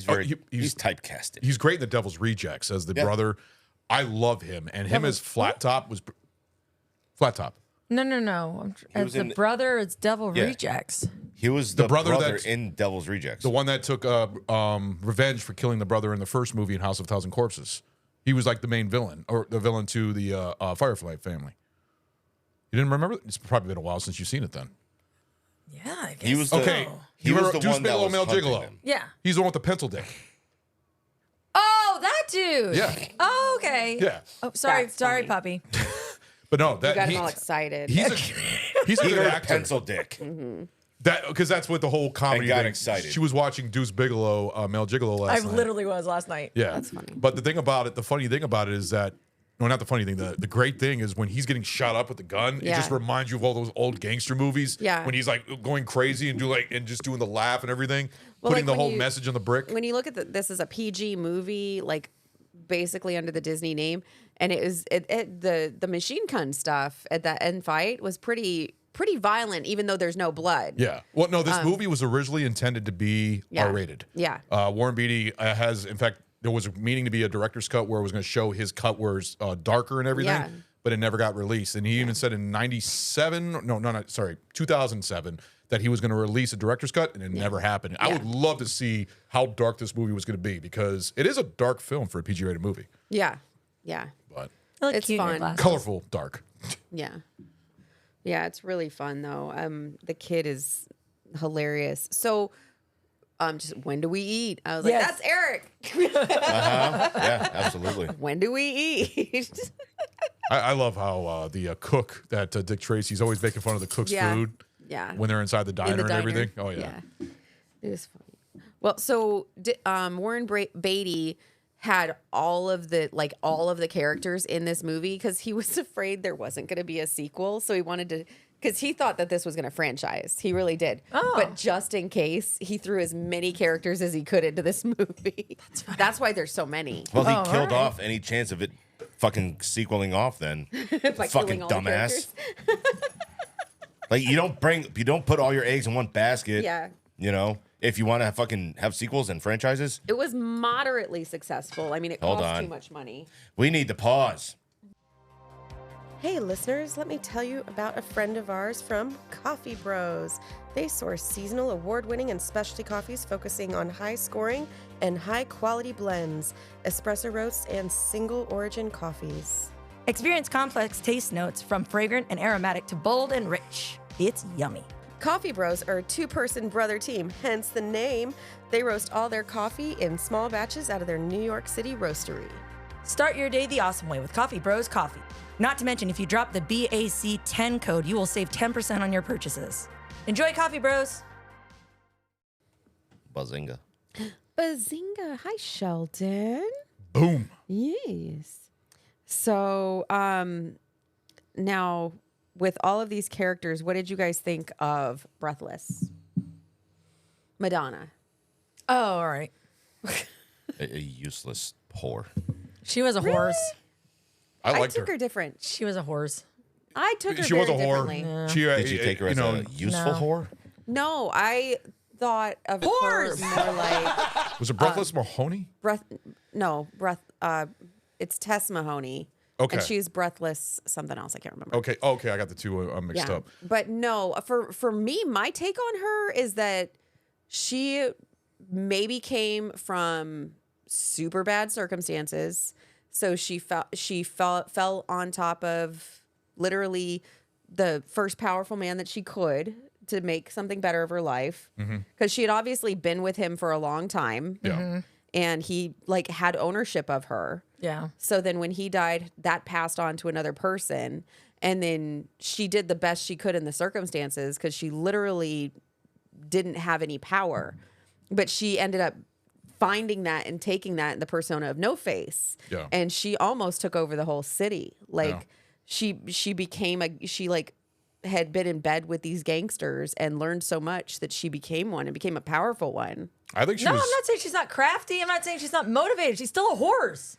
He's typecasted. he's great in The Devil's Rejects as the brother. I love him, and him as Flat Top was Flat Top. No. As was the in- brother, it's Devil Yeah. Rejects. He was the brother brother that's- in Devil's Rejects. The one that took revenge for killing the brother in the first movie in House of a Thousand Corpses. He was like the main villain, or the villain to the Firefly family. You didn't remember? It's probably been a while since you've seen it then. Yeah, I guess. He was the, Okay. He You was remember the Deuce one that Bigelow, was Male hunting Gigolo? him. Yeah. He's the one with the pencil dick. Oh, that dude. Yeah. Oh, okay. Yeah. Oh, sorry, That's sorry, funny. puppy. But no, You that got him all excited. he's a He good heard actor. pencil dick. That because that's what the whole comedy And got thing. excited. She was watching Deuce Bigelow, Male Gigolo I last night. literally was last night. Yeah, That's funny. But the funny thing about it is that, no, not the funny thing. The great thing is when he's getting shot up with the gun, it Yeah. just reminds you of all those old gangster movies. Yeah. When he's like going crazy and just doing the laugh and everything, Well, putting like the when whole you- message on the brick. When you look at this is a PG movie, like basically under the Disney name, and the machine gun stuff at that end fight was pretty violent, even though there's no blood. Yeah. Well, no, this movie was originally intended to be Yeah. R-rated. Yeah. Warren Beatty has, in fact, there was meaning to be a director's cut where it was going to show his cut where it's darker and everything, Yeah. but it never got released. And he even said in 2007, that he was going to release a director's cut, and it never happened. I Yeah. would love to see how dark this movie was going to be because it is a dark film for a PG-rated movie, Yeah. Yeah. but I look It's cute in your fun. glasses. colorful, dark. Yeah. Yeah, it's really fun though. The kid is hilarious. So just when do we eat? I was like, that's Eric. Yeah, absolutely. When do we eat? I love how the cook that Dick Tracy's always making fun of the cook's food. Yeah. When they're inside the diner and everything. Oh, yeah. It was funny. Well, so Warren Beatty had all of the characters in this movie because he was afraid there wasn't going to be a sequel. So he wanted to, because he thought that this was going to franchise. He really did. Oh. But just in case, he threw as many characters as he could into this movie. That's why there's so many. Well, he killed off any chance of it fucking sequeling off then. Fucking dumbass. Like you don't put all your eggs in one basket. Yeah. You know, if you want to fucking have sequels and franchises. It was moderately successful. I mean, it cost too much money. We need to pause. Hey listeners, let me tell you about a friend of ours from Coffee Bros. They source seasonal, award-winning, and specialty coffees focusing on high-scoring and high-quality blends, espresso roasts, and single-origin coffees. Experience complex taste notes from fragrant and aromatic to bold and rich. It's yummy. Coffee Bros are a two-person brother team, hence the name. They roast all their coffee in small batches out of their New York City roastery. Start your day the awesome way with Coffee Bros Coffee. Not to mention, if you drop the BAC10 code, you will save 10% on your purchases. Enjoy Coffee Bros. Bazinga. Bazinga. Hi, Sheldon. Boom. Yes. So, now with all of these characters, what did you guys think of Breathless? Madonna. Oh, all right. A useless whore. She was a horse. I took her different. She was a horse. I took her She was a whore. differently. Yeah. Did you take her as a useful whore? No, I thought of her more like Was it Breathless Mahoney? it's Tess Mahoney. Okay. And she's Breathless something else. I can't remember. Okay, I got the two mixed up. But no, for me, my take on her is that she maybe came from super bad circumstances. So she fell on top of literally the first powerful man that she could to make something better of her life. Because she had obviously been with him for a long time. Yeah. And he had ownership of her. Yeah. So then when he died, that passed on to another person. And then she did the best she could in the circumstances because she literally didn't have any power. But she ended up finding that and taking that in the persona of No Face. Yeah. And she almost took over the whole city. She had been in bed with these gangsters and learned so much that she became one and became a powerful one. I think she I'm was. not saying she's not crafty. I'm not saying she's not motivated. She's still a horse.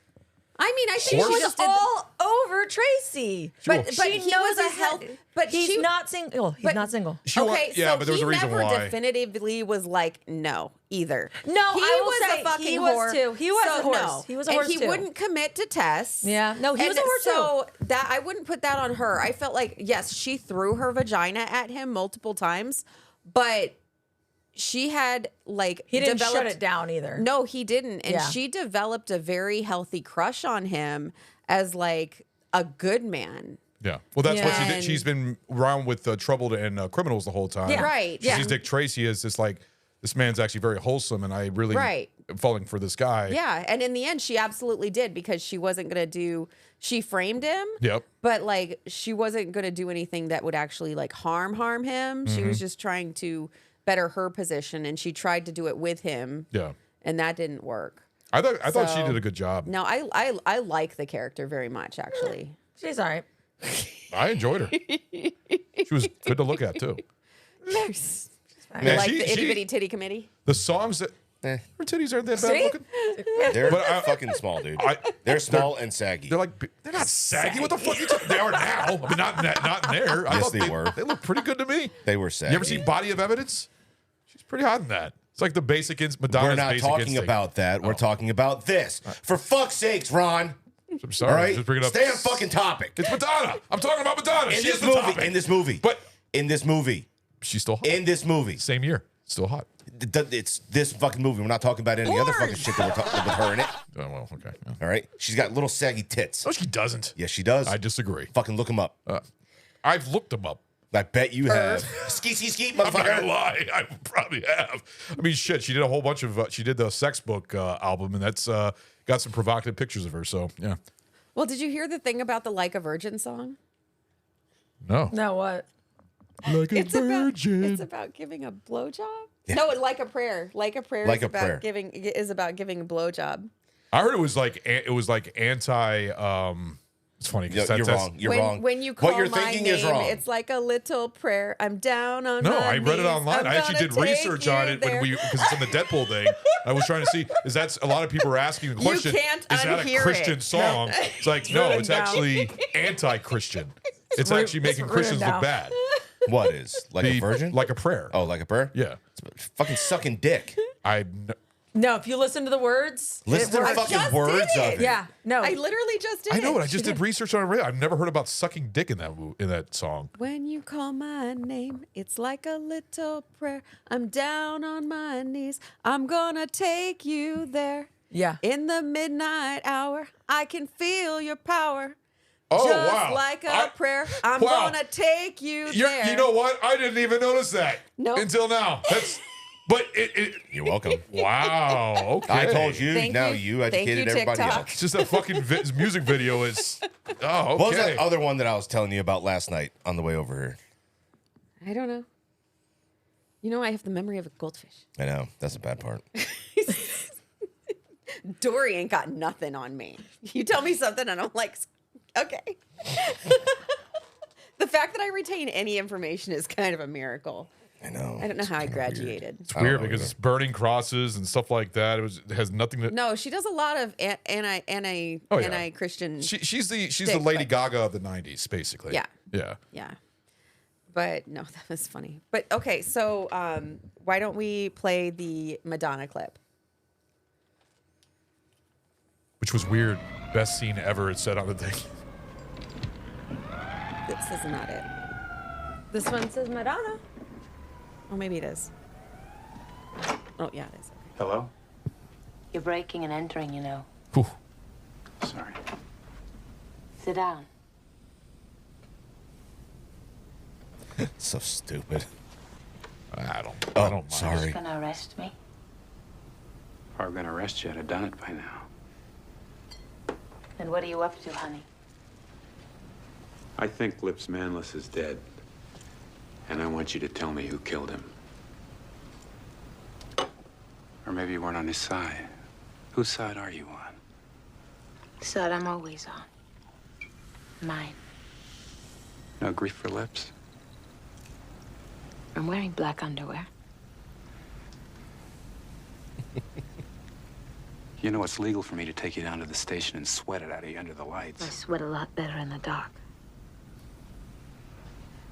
I mean, I think She she was just did. all over Tracy. But she he knows was a help. But he's not single. He's not single. Okay, so but there was a reason he never why. definitively was like no either. No, he I will was say a fucking he was whore. too. He was so a horse. No. He was a horse and he too. wouldn't commit to Tess. Yeah, no, he was a horse so that I wouldn't put that on her. I felt like yes, she threw her vagina at him multiple times, but she had he didn't shut it down either. No, he didn't, and Yeah. she developed a very healthy crush on him as like a good man. Yeah. Well, that's what she And- did. She's been around with troubled and criminals the whole time. Yeah. Right, She yeah. sees Dick Tracy as this this man's actually very wholesome, and I really am falling for this guy. Yeah, and in the end, she absolutely did because she wasn't gonna do. She framed him. Yep. But she wasn't gonna do anything that would actually harm him. She was just trying to better her position, and she tried to do it with him. Yeah. And that didn't work. I thought she So- did a good job. No, I like the character very much actually. She's all right. I enjoyed her. She was good to look at too. You Man, like she- the she- itty bitty titty committee? The songs that her titties aren't that bad See? looking. They're But fucking small, dude. They're small and saggy. They're not saggy. What the fuck? They are now. I mean, not in there. I Yes, thought they were. They look pretty good to me. They were saggy. You ever seen Body of Evidence? She's pretty hot in that. It's like the basic Madonna's We're not basic talking instinct. about that. We're talking about this. For fuck's sakes, Ron. I'm sorry. All right? Just bring it up. Stay on fucking topic. It's Madonna. I'm talking about Madonna. In She this is the movie. topic. In this movie. But in this movie. She's still hot. In this movie. Same year. Still hot. It's this fucking movie. We're not talking about any other fucking shit that we're talking with her in it. Oh, well, okay. Yeah. All right? She's got little saggy tits. No, she doesn't. Yes, she does. I disagree. Fucking look them up. I've looked them up. I bet you have. Skeet, I'm not gonna motherfucker. lie, I probably have. I mean, shit, she did a whole bunch of. She did the Sex Book album, and that's got some provocative pictures of her. So yeah. Well, did you hear the thing about the Like a Virgin song? No. No, what? Like a It's virgin. about giving a blowjob. Yeah. No, like a prayer. Like a prayer Like is a about prayer. giving a blowjob. I heard it was like anti. It's funny because You're wrong. You're wrong. When you call what you're my thinking name, is wrong. it's like a little prayer. I'm down on No, my I read it knees. online. I'm I actually did gonna take research on you it there. because it's in the Deadpool thing. I was trying to see is that's a lot of people are asking the question. can't Is that a unhear Christian it. song? It's like no, written it's down. actually anti-Christian. It's actually making written Christians look down. bad. What is? Like a virgin? Like a prayer. Oh, like a prayer? Yeah. It's fucking sucking dick. No, if you listen to the words, Listen to the works. fucking words of it. Yeah, no. I literally just did I know it. it. I just did research on it. I've never heard about sucking dick in that song. When you call my name, it's like a little prayer. I'm down on my knees. I'm gonna take you there. Yeah. In the midnight hour, I can feel your power. Oh, Just wow. like a prayer, I'm Wow. gonna take you there. You know what? I didn't even notice that Nope. until now. But You're welcome. Wow. Okay. I told you. Thank now you. you educated Thank you, everybody TikTok. else. It's just that fucking music video is. Oh, okay. What was that other one that I was telling you about last night on the way over here? I don't know. You know, I have the memory of a goldfish. I know. That's the bad part. Dory ain't got nothing on me. You tell me something and I'm like, okay. The fact that I retain any information is kind of a miracle. I know. I don't know how I graduated. It's weird because it's burning crosses and stuff like that. It has nothing to. No, she does a lot of anti-Christian. She's the shtick, Lady but- Gaga of the '90s, basically. Yeah. Yeah. Yeah. But no, that was funny. But okay, so why don't we play the Madonna clip? Which was weird. Best scene ever. It said on the thing. This is not it. This one says Madonna. Oh, maybe it is. Oh, yeah, it is. Hello? You're breaking and entering, you know. Whew. Sorry. Sit down. So stupid. I don't Oh, mind. sorry. You're gonna arrest me? If I were gonna arrest you, I'd have done it by now. Then what are you up to, honey? I think Lips Manless is dead. And I want you to tell me who killed him. Or maybe you weren't on his side. Whose side are you on? Side I'm always on. Mine. No grief for Lips? I'm wearing black underwear. You know it's legal for me to take you down to the station and sweat it out of you under the I lights. sweat a lot better in the dark.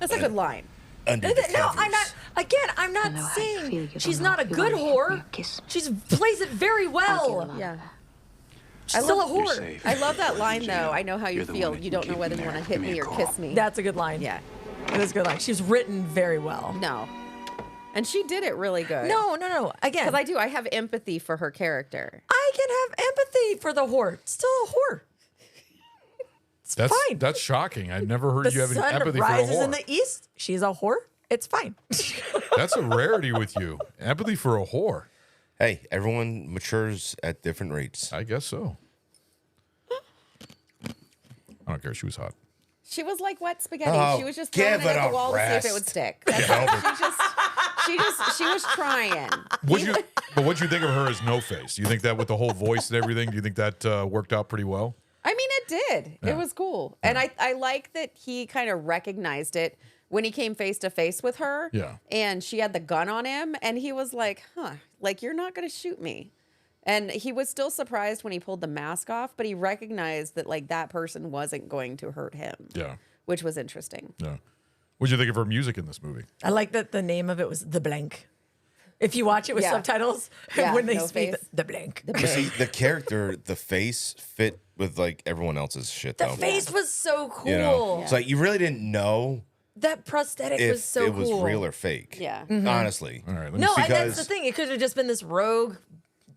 That's a good line. Under the No, covers. I'm not. Again, I'm I not know how you feel. saying You she's don't know not a if you good wanna hit me or whore. kiss me. She plays it very I'll well. give a lot Yeah. of that. She's still a You're whore. safe. I love that line, You're though. in jail. I know how you You're the feel. one that You can don't know keep whether him you want to there. hit Give me me a or call. kiss me. That's a good line. Yeah. It is a good line. She's written very well. No. And she did it really good. No. Again, Because I do. I have empathy for her character. I can have empathy for the whore. Still a whore. It's fine. That's shocking. I never heard The you have any sun empathy for a rises whore. in the east. She's a whore. It's fine. That's a rarity with you. Empathy for a whore. Hey, everyone matures at different rates. I guess so. I don't care. She was hot. She was like wet spaghetti. Oh, She was just give throwing it it at a the wall to see if it would rest. stick. That's all. She was trying. But what'd you think of her as No Face? Do you think that with the whole voice and everything, do you think that worked out pretty well? I mean, it did. Yeah. It was cool. And I like that he kind of recognized it when he came face to face with her. Yeah. And she had the gun on him. And he was like, like, you're not going to shoot me. And he was still surprised when he pulled the mask off, but he recognized that, like, that person wasn't going to hurt him. Yeah. Which was interesting. Yeah. What'd you think of her music in this movie? I like that the name of it was The Blank. If you watch it with Yeah. subtitles, Yeah, when they no speak, face. the blank. But see, the character, the face fit with like everyone else's shit The though. face was so cool. You know? It's like you really didn't know That prosthetic if was so it was cool. real or fake. Yeah. Honestly. All right. Let me No, see. and that's the Because- thing. It could have just been this rogue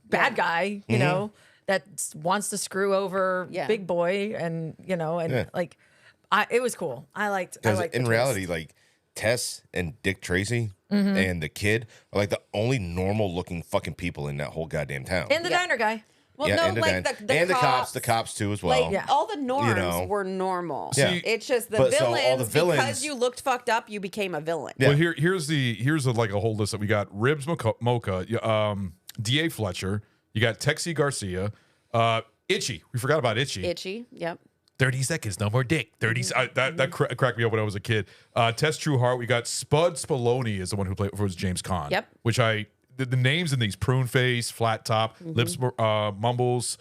bad guy, you know, that wants to screw over Yeah. Big Boy, and you know, and Yeah. like, it was cool. I liked. Because the in twist. reality, like Tess and Dick Tracy and the kid are like the only normal looking fucking people in that whole goddamn town. And the diner guy. Well, yeah, no, and like the cops too as well. Like all the norms were normal. Yeah. It's just the But villains, so all the villains, because you looked fucked up, you became a villain. Well, here's like a whole list that we got: Ribs Mocha, D.A. Fletcher, you got Texie Garcia, Itchy. We forgot about Itchy. Itchy, yep. 30 seconds, no more dick. 30. That cracked me up when I was a kid. Tess Trueheart. We got Spud Spallone is the one who played was James Caan. Yep. Which the names in these: Prune Face, Flat Top, Lips Mumbles,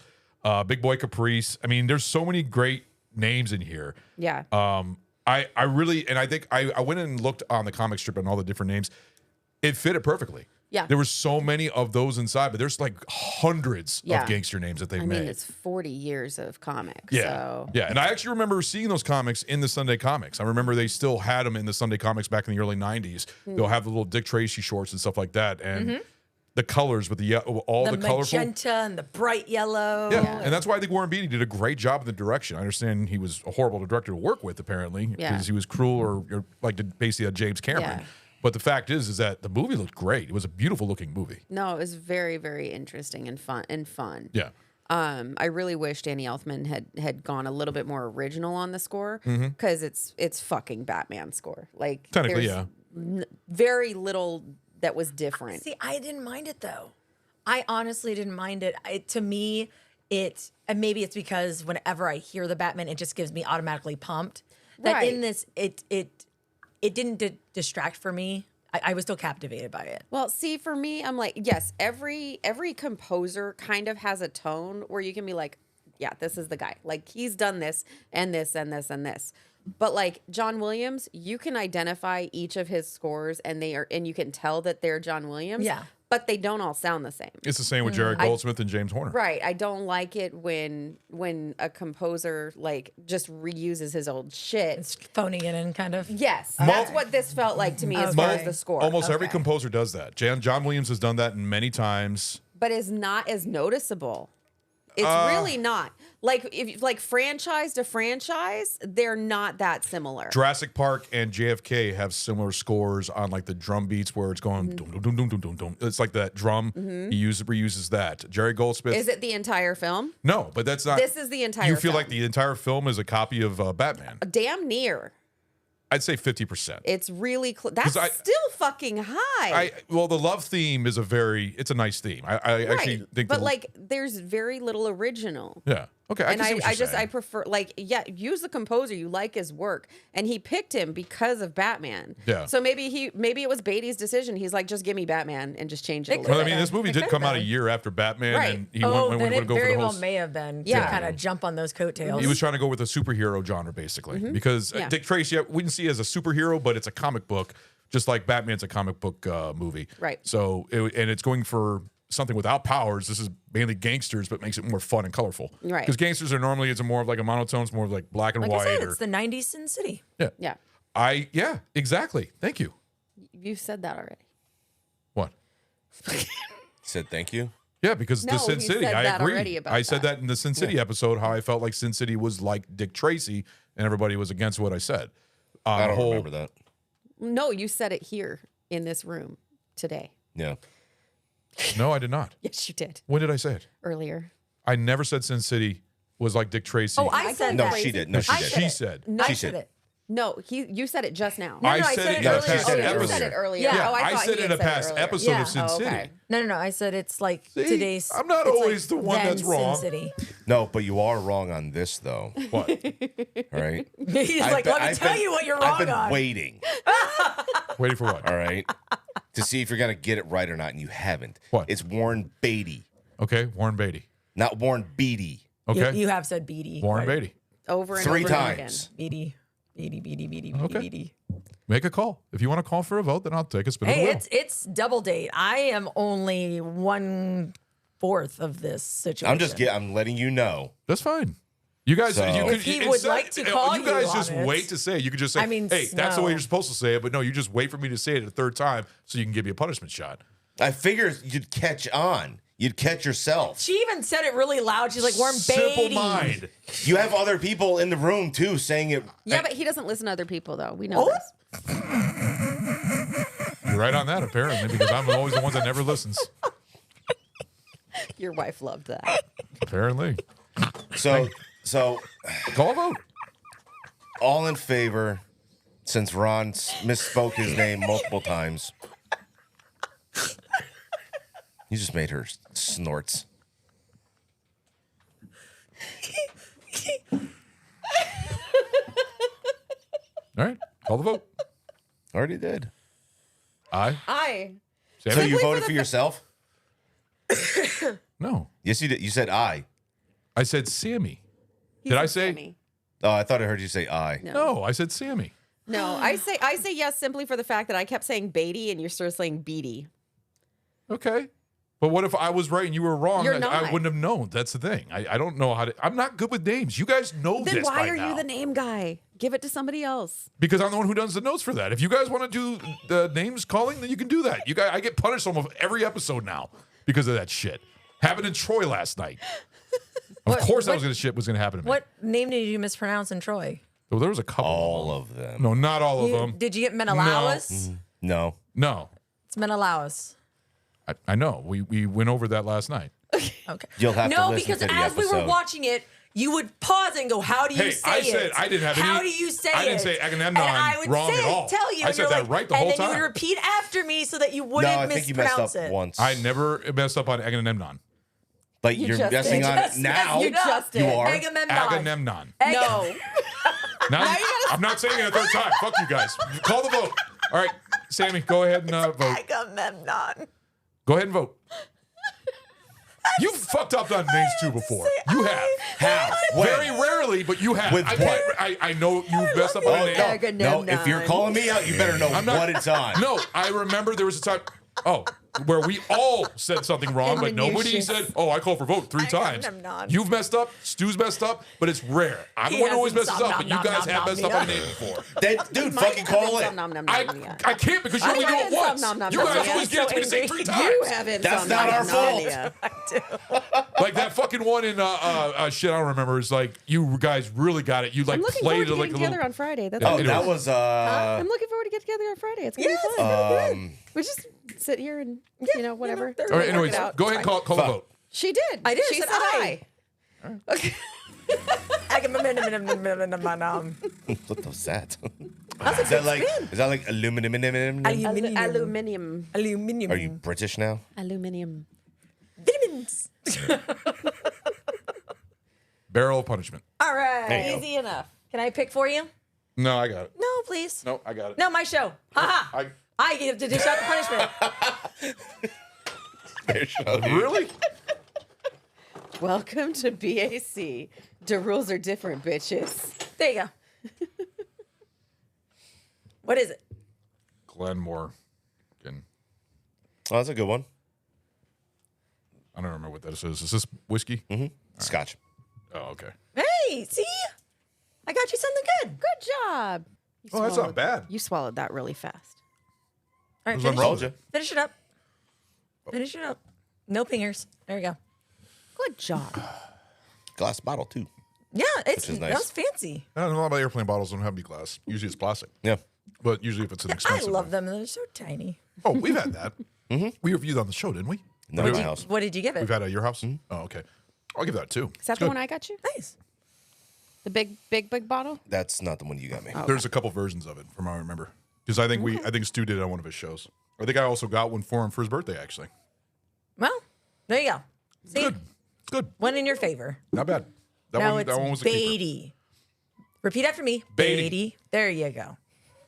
Big Boy Caprice. I mean, there's so many great names in here. Yeah. I really, and I think I went and looked on the comic strip and all the different names. It fit it perfectly. Yeah. There were so many of those inside, but there's like hundreds Yeah. of gangster names that they've made. I mean, it's 40 years of comics. Yeah. So. Yeah. And I actually remember seeing those comics in the Sunday comics. I remember they still had them in the Sunday comics back in the early 90s. They'll have the little Dick Tracy shorts and stuff like that. And the colors with the colorful magenta and the bright yellow. Yeah. And that's why I think Warren Beatty did a great job in the direction. I understand he was a horrible director to work with, apparently, because he was cruel or like basically a James Cameron. Yeah. But the fact is that the movie looked great. It was a beautiful looking movie. No, it was very, very interesting and fun. Yeah. I really wish Danny Elfman had gone a little bit more original on the score, because it's fucking Batman score. Like Technically, there's very little that was different. See, I didn't mind it though. I honestly didn't mind it. To me, and maybe it's because whenever I hear the Batman, it just gives me automatically pumped. That in this, it didn't distract for me. I was still captivated by it. Well, see, for me, I'm like, yes, every composer kind of has a tone where you can be like, yeah, this is the guy. Like, he's done this and this and this and this. But like John Williams, you can identify each of his scores and you can tell that they're John Williams. Yeah. But they don't all sound the same. It's the same with Jerry Goldsmith and James Horner. Right. I don't like it when a composer like just reuses his old shit. It's phoning it in, kind of. Yes. That's what this felt like to me as far as the score. Almost every composer does that. John Williams has done that many times. But is not as noticeable. It's really not. Like if like franchise to franchise, they're not that similar. Jurassic Park and JFK have similar scores on like the drum beats where it's going dum, dum, dum, dum, dum, dum. It's like that drum. He reuses that. Jerry Goldsmith. Is it the entire film? No, but that's not. This is the entire You feel film. like the entire film is a copy of Batman? Damn near. I'd say 50%. It's really that's still fucking high. Well, the love theme is it's a nice theme. I actually think but like there's very little original. Yeah. Okay. And I prefer use the composer. You like his work, and he picked him because of Batman. Yeah. So maybe it was Beatty's decision. He's like, just give me Batman and just change it. A little Well, I bit. mean, this movie did come out a year after Batman, Right. and he Then went it to go for very the well whole. may have been to Yeah. kind of jump on those coattails. He was trying to go with a superhero genre, basically, because Yeah. Dick Tracy, we didn't see as a superhero, but it's a comic book, just like Batman's a comic book movie. Right. So, and it's going for something without powers. This is mainly gangsters, but makes it more fun and colorful. Right. Because gangsters are normally, it's more of like a monotone, it's more of like black and Like white. I said, it's the 90s Sin City. Yeah. Yeah. Exactly. Thank you. You said that already. What? Said thank you. Yeah, because the No, Sin he City, said I that agree. already about I said that. that in the Sin City episode, how I felt like Sin City was like Dick Tracy, and everybody was against what I said. I don't remember that. No, you said it here in this room today. Yeah. No, I did not. Yes, you did When did I say it? earlier. I never said Sin City was like Dick Tracy. Oh, I said No, that. she did. No, she did. She said. No, She I said said it. No, you said it just now. No, I I said said it. it Yeah, earlier. she said it you earlier. said it earlier. Yeah. Oh, I thought said he in had a said it past earlier. episode Yeah. of Sin Oh, City. okay. No. I said it's like See, today's. I'm not it's always the one then that's wrong. Sin City. No, but you are wrong on this, though. What? All right. He's like, let me tell you what you're wrong I've been on. waiting. Waiting for what? All right. To see if you're gonna get it right or not, and you haven't. What? It's Warren Beatty, Okay, Warren Beatty. not Warren Beatty. Okay. You have said Beatty. Warren right? Beatty. Over and 3 over times. Beatty. Okay. Beatty. Make a call. If you want to call for a vote, then I'll take a spin of the Hey, wheel. it's double date. I am only 1/4 of this situation. I'm letting you know. That's fine. You guys, So- you If could, he instead- would like to call you guys you just on it. wait to say it. You could just say, I mean, hey, that's the way no. you're supposed to say it, but no, you just wait for me to say it a third time so you can give me a punishment shot. I figured you'd catch on. You'd catch yourself. She even said it really loud. She's like, Warren Simple Beatty. mind. You have other people in the room too saying it. Yeah, but he doesn't listen to other people though. We know this. You're right on that, apparently, because I'm always the one that never listens. Your wife loved that. Apparently. So call a vote. All in favor, since Ron misspoke his name multiple times. You just made her snorts. All right, call the vote. Already did. Aye. Aye. So Sammy? you voted for yourself? No. Yes, you did. You said I. I said Sammy. Did I say? Sammy. Oh, I thought I heard you say I. No, I said Sammy. No, I say yes simply for the fact that I kept saying Beatty and you're still saying Beatty. Okay. But what if I was right and you were wrong? You're I not. wouldn't have known. That's the thing. I don't know how to. I'm not good with names. You guys know Then this why by are now. you the name guy? Give it to somebody else. Because I'm the one who does the notes for that. If you guys want to do the names calling, then you can do that. You guys, I get punished almost every episode now because of that shit. Happened in Troy last night. Of course, that was gonna happen to me. What name did you mispronounce in Troy? Oh, there was a couple. All of them. No, not all of them. Did you get Menelaus? No. No. It's Menelaus. I know. We went over that last night. Okay. You'll have no, to listen because to the as we were episode. watching it, you would pause and go, "How do you Hey, say I it?" said I didn't have How any. do you say it? I didn't say Agamemnon and I would wrong say at all. it, tell you. I and said you're that like, right the whole and then time. you would repeat after me so that you No, wouldn't I think you messed mispronounce up it. once. I never messed up on Agamemnon. But you're just guessing did. on it now. You just did. You are. Agamemnon. No. Now I'm not saying it a third time. Fuck you guys. Call the vote. All right, Sammy, go ahead and vote. Agamemnon. Go ahead and vote. You've fucked up on names too before. You have. How? When? Very rarely, but you have. With I what? can't- I know you've messed up on a name. No, if you're calling me out, you better know I'm not- what it's on. No, I remember there was a time. Oh, where we all said something wrong, but nobody said, "Oh, I called for vote 3 times." Agamemnon. You've messed up. Stu's messed up, but it's rare. I'm the He one who always hasn't messes up, but you nom, guys nom, have nom, messed up nom, on a name before. Dude, fucking call it. I can't because you only do it once. You guys always get it to me to say 3 times. You haven't. That's not our fault. Like that fucking one in shit. I don't remember. It's like you guys really got it. You like I'm looking played forward to it like getting a together little. on Friday. That's Yeah, gonna be that fun. was I'm looking forward to get together on Friday. It's gonna be fun. We just sit here and whatever. All right. Anyways, go ahead and call the vote. She did. I did. She said said I. Okay. Agamemnon. What was that? That's a Is that big like spin. is that like aluminum? Aluminium. Aluminium. Are you British now? Aluminium. Vitamins. Barrel of punishment. All right. There you go. Easy enough. Can I pick for you? No, I got it. No, please. No, I got it. No, my show. Ha ha. I get to dish out the punishment. Really? Welcome to BAC. The rules are different, bitches. There you go. What is it? Glenmore. Oh, that's a good one. I don't remember what that is. Is this whiskey? Mm-hmm. Scotch. Oh, okay. Hey, see? I got you something good. Good job. You Oh, that's swallowed- not bad. You swallowed that really fast. All right, Who's finish, unrolled you? finish it up. Finish it up. No pingers. There we go. Good job. Glass bottle too. Yeah, it's Which is that nice. was fancy. I don't know about airplane bottles. Don't have to be glass. Usually it's plastic. Yeah. But usually if it's an I expensive love one. them. They're so tiny. Oh, we've had that. We reviewed on the show, didn't we? No, Or my did- house. What did you give it? We've had it at your house? Oh, okay. I'll give that too. Is that It's the good. one I got you? Nice. The big bottle? That's not the one you got me. There's a couple versions of it from what I remember. Because I think Stu did it on one of his shows. I think I also got one for him for his birthday, actually. Well, there you go. See, Good. It's good. one in your favor. Not bad. That Now one, it's that one was a keeper. Beatty. Repeat after me. Beatty. There you go.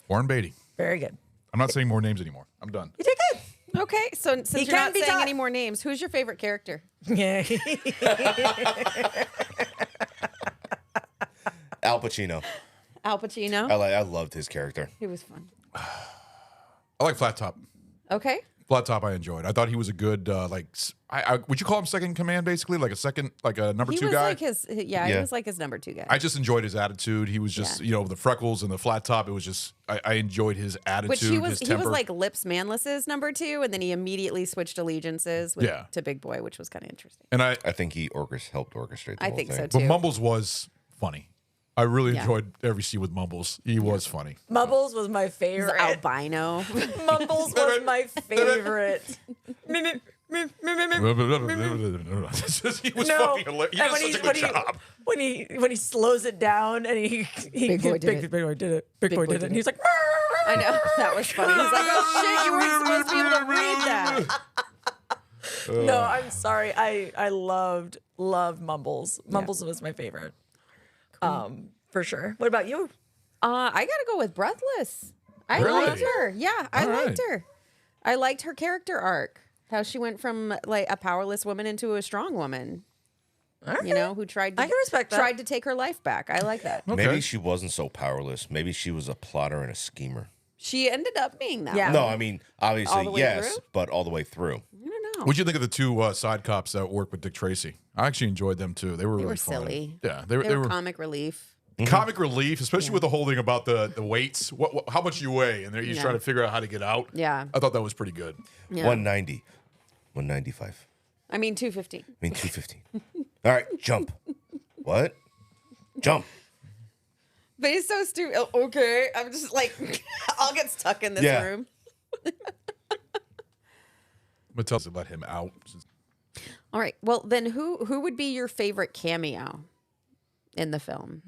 Warren Beatty. Very good. I'm not saying more names anymore. I'm done. You did good. Okay, so since He you're not can be saying taught. any more names, who's your favorite character? Yeah. Al Pacino. Al Pacino? I loved his character. He was fun. I like Flat Top. Okay. Flat Top I enjoyed. I thought he was a good, would you call him second in command, basically? Like a number He two was guy? like his, he was like his number 2 guy. I just enjoyed his attitude. He was just, the freckles and the flat top. It was just, I enjoyed his attitude, Which his he temper. was like Lips Manless's number 2, and then he immediately switched allegiances to Big Boy, which was kind of interesting. And I think he helped orchestrate the I whole think thing. so But too. Mumbles was funny. I really enjoyed every scene with Mumbles. He was funny. Mumbles was my favorite. He's albino. Mumbles was my favorite. He was fucking hilarious. He did such a good job. When he slows it down and he Big boy did it. Big boy did it. Big boy did it. And he's like, I know. That was funny. He's like, oh shit, you weren't supposed to be able to read that. no, I'm sorry. I loved Mumbles. Mumbles was my favorite. For sure. What about you? I gotta go with Breathless. I Really? liked her. Yeah, I All liked her. I liked her character arc. How she went from like a powerless woman into a strong woman. You know, who tried to I can respect that. tried to take her life back. I like that. Okay. Maybe she wasn't so powerless. Maybe she was a plotter and a schemer. She ended up being that. Yeah. way. No, I mean, All obviously, the way yes, through? but all the way through. I don't know. What'd you think of the two side cops that work with Dick Tracy? I actually enjoyed them too. They were They really were fun. silly. Yeah, They were comic relief. comic relief, especially with the whole thing about the weights. What how much you weigh, and he's Yeah. trying to figure out how to get out. Yeah. I thought that was pretty good. Yeah. 190. 195. I mean, 215. I mean, 215. All right, jump. What? Jump. But he's so stupid. Oh, okay. I'm just like, I'll get stuck in this Yeah. room. Mattel's let him out. All right. Well, then who would be your favorite cameo in the film?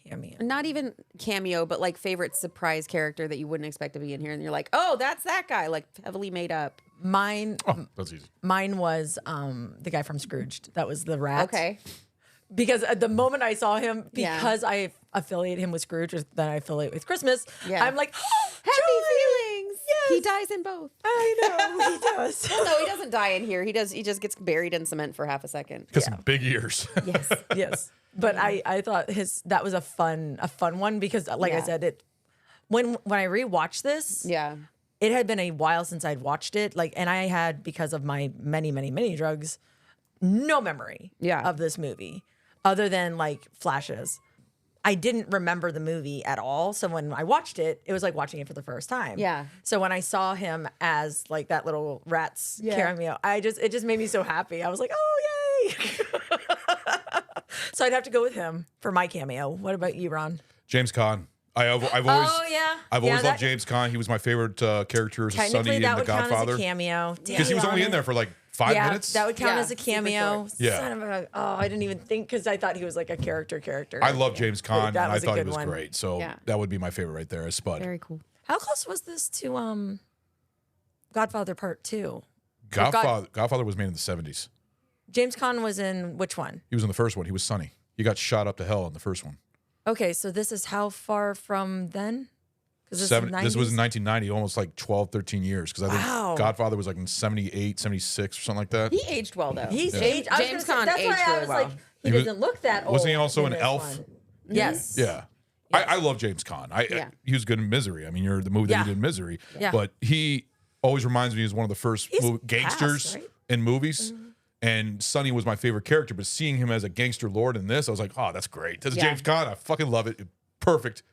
Cameo. Not even cameo, but like favorite surprise character that you wouldn't expect to be in here, and you're like, oh, that's that guy, like heavily made up. Mine That's easy. mine was the guy from Scrooged. That was the rat. Okay. Because at the moment I saw him, Yeah. because I affiliate him with Scrooge, or then I affiliate with Christmas, Yeah. I'm like, Happy feelings. Yes. He dies in both. I know he does. Well, no, he doesn't die in here. He does. He just gets buried in cement for half a second. Got some big ears. Yes. Yes, but I thought that was a fun one because, like I Yeah. said, it when I rewatched this, Yeah. it had been a while since I'd watched it. Like, and I had, because of my many drugs, no memory Yeah. of this movie other than like flashes. I didn't remember the movie at all. So when I watched it, it was like watching it for the first time. Yeah. So when I saw him as like that little rat's Yeah. cameo, it just made me so happy. I was like, oh yay. So I'd have to go with him for my cameo. What about you, Ron? James Caan. I've always yeah. I've Yeah, always that- loved James Caan. He was my favorite character as Sonny Technically, in that The would count as Godfather. a cameo. Because he was only in there for like 5 minutes. That would count Yeah, as a super cameo. short. Yeah. Son of a, I didn't even think, because I thought he was like a character. I love James Caan, and That I was a thought he good was one. great. So Yeah. that would be my favorite right there as Spud. Very cool. How close was this to Godfather Part 2? Godfather was made in the 70s. James Caan was in which one? He was in the first one. He was Sonny. He got shot up to hell in the first one. Okay, so this is how far from then? 'Cause This was 90s? in 1990, almost like 12, 13 years. Because I think Wow. Godfather was like in 78, 76 or something like that. He aged well though. He's Yeah. aged. I was James gonna say, Caan that's aged why I really was well. like, he He was- doesn't look that old. Wasn't he also in an this elf? one. Yes. Yeah. I love James Caan. Yeah. He was good in Misery. I mean, you're the movie that Yeah. he did Misery. Yeah. But he always reminds me as one of the first He's gangsters passed, right? in movies. And Sonny was my favorite character, but seeing him as a gangster lord in this, I was like, oh, that's great. That's Yeah. James Caan. I fucking love it. Perfect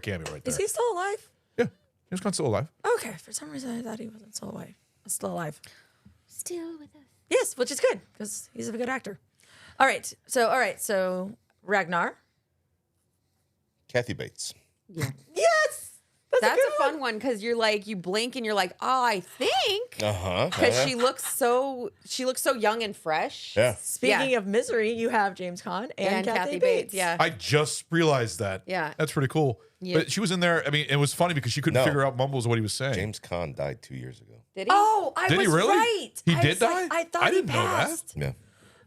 cameo right there. Is he still alive? Yeah. James Caan's still alive. Okay, for some reason I thought he wasn't still alive. Still alive. Still with us. Yes, which is good because he's a good actor. All right, so Ragnar. Kathy Bates. Yeah. Yes, That's a fun one because you're like, you blink and you're like, oh, I think. Uh-huh. Because she looks so young and fresh. Yeah. Speaking of Misery, you have James Caan and Kathy Bates. Yeah. I just realized that. Yeah. That's pretty cool. Yeah. But she was in there. I mean, it was funny because she couldn't No. figure out mumbles what he was saying. James Caan died 2 years ago. Did he? Oh, I Did was he really? right. He I did was like, die? I thought I didn't he know that. passed. Yeah.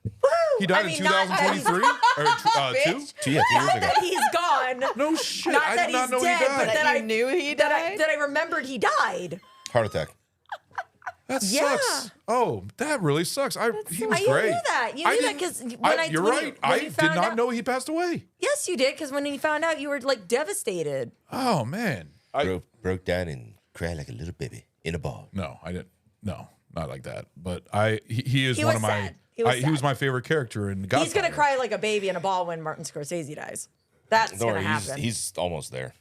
Woo! He died I in mean, not that he's- 2023 or 2? Bitch. 2 years Not ago. that he's gone. No shit. Not I that did not he's know dead, he died. but That then you I knew he that died? I remembered he died. Heart attack. That Yeah. sucks. Oh, that really sucks. He was You great. knew that. You I knew that didn't- because when I you're when right. you- I when you did found not out- know he passed away. Yes, you did because when you found out, you were like devastated. Oh man. Broke down and cried like a little baby in a ball. No, I didn't. No, not like that. But he is He one was of my. sad. He was he was sad. my favorite character in Godfather. He's gonna cry like a baby in a ball when Martin Scorsese dies. That's Don't gonna worry, happen. he's almost there.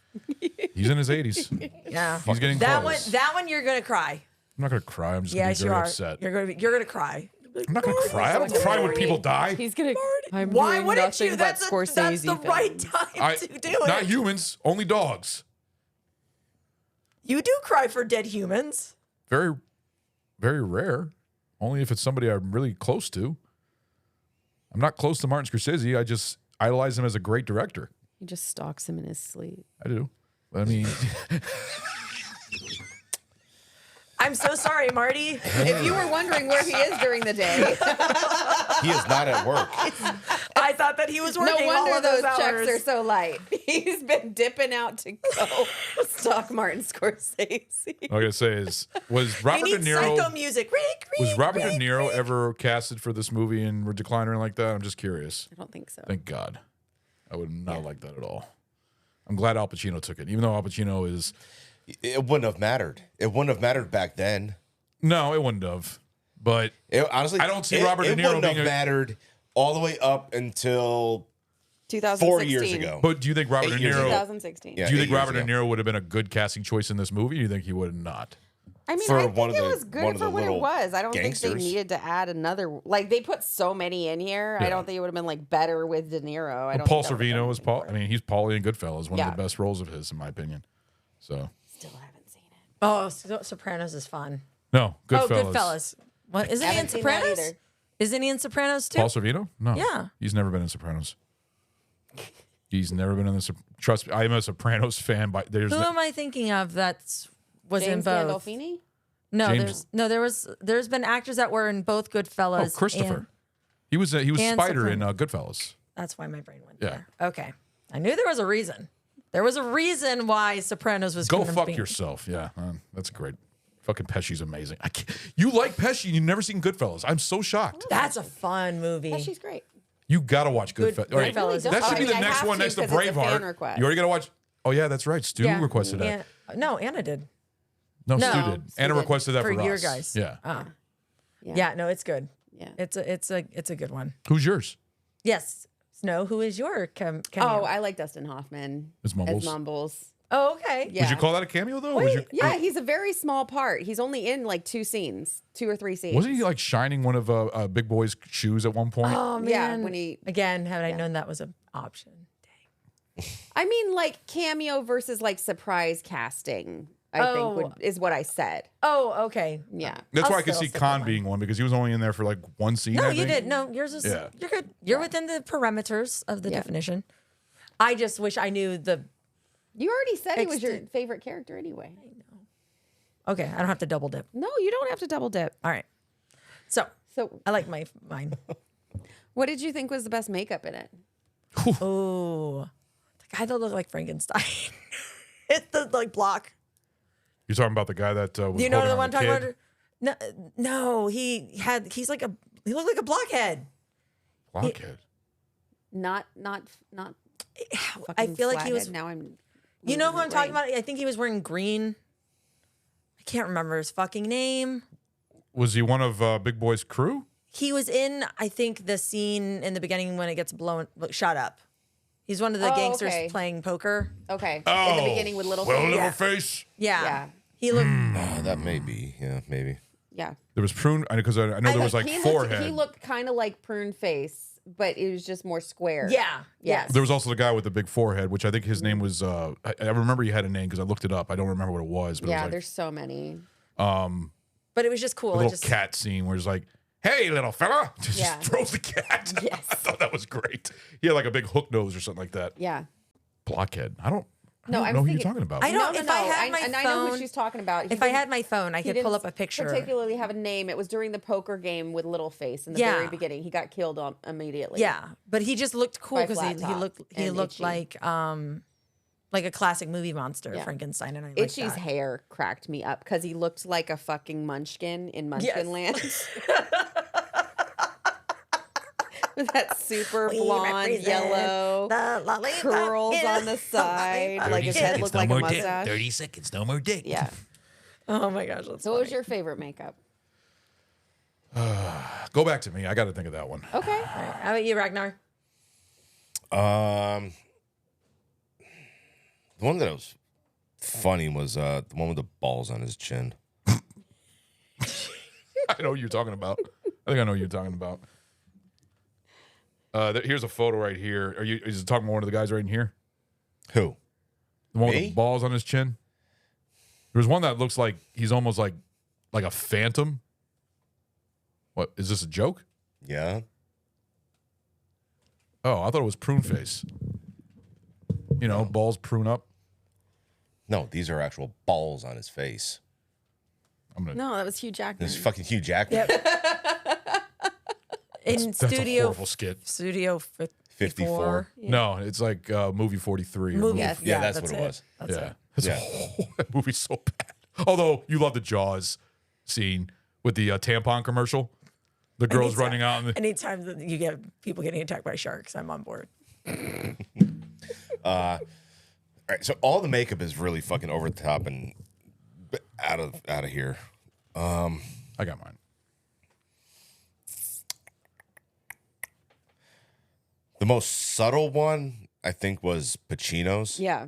He's in his 80s. yeah, He's getting that close. one. That one you're gonna cry. I'm not gonna cry. I'm just Yes, gonna be you very are. upset. You're gonna cry. I'm not gonna cry. I don't cry when people die. He's gonna. I'm Why doing wouldn't nothing you? but That's Scorsese the right time to do it. Not humans, only dogs. You do cry for dead humans. Very, very rare. Only if it's somebody I'm really close to. I'm not close to Martin Scorsese. I just idolize him as a great director. He just stalks him in his sleep. I do. I mean, I'm so sorry, Marty. If you were wondering where he is during the day, He is not at work. I thought that he was no working all wonder of those those hours. checks are so light. He's been dipping out to go stalk Martin Scorsese. all I gotta say is, was Robert you De need psycho Niro music. was Robert De Niro ever casted for this movie in Decliner like that? I'm just curious. I don't think so. Thank God. I would not like that at all. I'm glad Al Pacino took it, even though Al Pacino is. It wouldn't have mattered. It wouldn't have mattered back then. No, it wouldn't have. But honestly, I don't see Robert De Niro wouldn't being have mattered all the way up until 2016. 4 years ago. But do you think Robert De 8 years Niro? ago. 2016. Yeah, Do you 8 think years Robert De ago. Niro would have been a good casting choice in this movie? Or do you think he would not? I mean, For I one think of it the- was good one of for the what it little was. I don't think gangsters. they needed to add another. Like, they put so many in here. I Yeah. don't think it would have been, like, better with De Niro. I don't Paul think that would've Sorvino done is anything Paul. for I mean, he's Paulie in Goodfellas, one Yeah. of the best roles of his, in my opinion. So Still haven't seen it. Oh, Sopranos is fun. no, Goodfellas. Oh, Goodfellas. What isn't he in Haven't seen that Sopranos? either. Isn't he in Sopranos too? Paul Sorvino? No. Yeah. He's never been in Sopranos. He's never been in the. Trust me, I am a Sopranos fan. But there's Who am I thinking of that was James in both? Gandolfini? No, James- there's been actors that were in both Goodfellas. Christopher. and- He was and Spider in Sopranos. Goodfellas. That's why my brain went Yeah. there. Okay, I knew there was a reason. There was a reason why Sopranos was. Go gonna fuck be- yourself. Yeah, that's great. Fucking Pesci's amazing. You like Pesci and you've never seen Goodfellas. I'm so shocked. That's a fun movie. She's great. You gotta watch Goodfellas. All right, Goodfellas is that should be fun. the I next have one to next to 'cause it's a fan Braveheart. request. You already gotta watch. Oh yeah, that's right. Stu Yeah. requested that. No, Anna did. No, No, Stu did. Stu Anna did. requested that For for your us. guys. Yeah. Yeah, no, it's good. Yeah. It's a good one. Who's yours? Yes, Snow. Who is your cameo? Oh, I like Dustin Hoffman As Mumbles? As Mumbles. Oh, okay. Yeah. Would you call that a cameo though? Would you, Yeah, he's a very small part. He's only in like 2 or 3 scenes. wasn't he like shining one of Big Boy's shoes at one point? Oh man. Yeah, when he- again, had I known that was an option. I mean, like cameo versus like surprise casting. I think is what I said. Oh, okay. Yeah. That's I'll why I could still see stick Khan with being one because he was only in there for like one scene. No, I you think. did. No, yours is. Yeah. You're good. You're within the parameters of the definition. I just wish I knew the. You already said he was your Extent. favorite character anyway. Okay, I don't have to double dip. No, you don't have to double dip. All right. So So, I like mine. what did you think was the best makeup in it? Oh, the guy that looked like Frankenstein. It's the like block. You're talking about the guy that was You know holding the on one I'm kid? talking about? No, he looked like a blockhead. Blockhead. Not. I feel like he was. flathead. Now I'm. You know losing who my I'm talking brain. about? I think he was wearing green. I can't remember his fucking name. Was he one of Big Boy's crew? He was in, I think, the scene in the beginning when it gets shot up. He's one of the Oh, gangsters okay. playing poker. Okay. In Oh, the beginning with little. Well, face. little face. Yeah. Yeah. He looked. That may be. Yeah, maybe. Yeah. There was prune because I know there was like he forehead. He looked kind of like prune face, but it was just more square. Yeah. Yes. There was also the guy with the big forehead, which I think his name was. I remember he had a name because I looked it up. I don't remember what it was, but Yeah. it was There's so many. But it was just cool. a It little just, cat scene where it's like, "Hey, little fella," just Yeah. throws the cat. Yes. I thought that was great. He had like a big hook nose or something like that. Yeah. Blockhead. I don't No, know I'm who you're thinking- talking about. I don't. No, if I had I- my and phone, I know who she's talking about. He if I didn't- had my phone, I he could pull didn't up a picture. Particularly have a name. It was during the poker game with Littleface in the Yeah. very beginning. He got killed immediately. Yeah, but he just looked cool By because he Flat Top and looked Itchy. like a classic movie monster, Yeah. Frankenstein, and I like Itchy's that. hair cracked me up because he looked like a fucking munchkin in Munchkinland. With that super We blonde, represent yellow the lollipop curls in on the side. Like his head looked like a mustache. 30 seconds, no more dick. Yeah. Oh my gosh, that's So what was your favorite makeup? Go back to me. I got to think of that one. Okay. All right, how about you, Ragnar? The one that was funny was the one with the balls on his chin. I know what you're talking about. I think I know what you're talking about. Here's a photo right here. Is it talking about one of the guys right in here? Who? The one with Me? the balls on his chin? There's one that looks like he's almost like a phantom. What, is this a joke? Yeah. Oh, I thought it was prune face. You know, balls prune up. No, these are actual balls on his face. No, that was Hugh Jackman. This is fucking Hugh Jackman. In That's a studio, horrible skit. Studio 54. Yeah. No, it's like movie 43. Or Movie, Yes. Yeah, that's what it was. That's yeah. it. That movie's so bad. Although you love the Jaws scene with the tampon commercial. The girls running out. Anytime that you get people getting attacked by sharks, I'm on board. All right, so all the makeup is really fucking over the top and out of here. I got mine. The most subtle one, I think, was Pacino's. Yeah.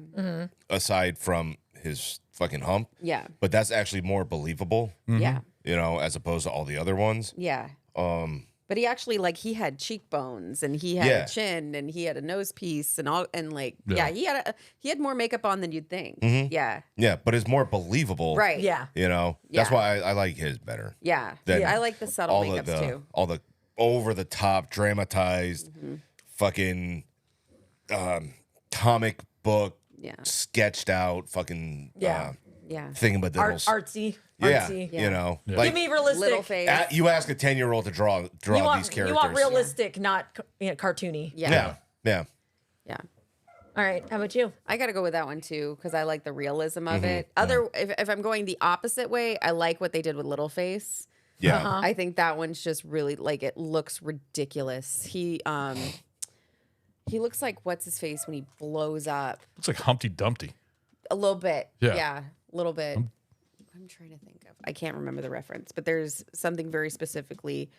Aside from his fucking hump. Yeah. But that's actually more believable. Yeah. You know, as opposed to all the other ones. Yeah. But he actually he had cheekbones and he had Yeah. a chin and he had a nose piece and all and Yeah. he had more makeup on than you'd think. Mhm. Yeah. Yeah, but it's more believable. Right. Yeah. You know, that's Yeah. why I like his better. Yeah. Than I like the subtle all makeups too. All the over the top, dramatized, fucking comic book, Yeah. sketched out, fucking Yeah. Yeah. thing with the Artsy. yeah, Artsy. you know, Yeah. like Give me realistic. Little face. you ask a 10-year-old to draw you these want, characters. You want realistic, not cartoony. Yeah. Yeah, yeah. Yeah. All right. How about you? I got to go with that one too because I like the realism of Mm-hmm. it. If I'm going the opposite way, I like what they did with Littleface. Yeah. I think that one's just really it looks ridiculous. He looks like what's his face when he blows up Looks like Humpty Dumpty. a little bit. Yeah. Yeah, a little bit. I'm trying to think of. I can't remember the reference, but there's something very specifically.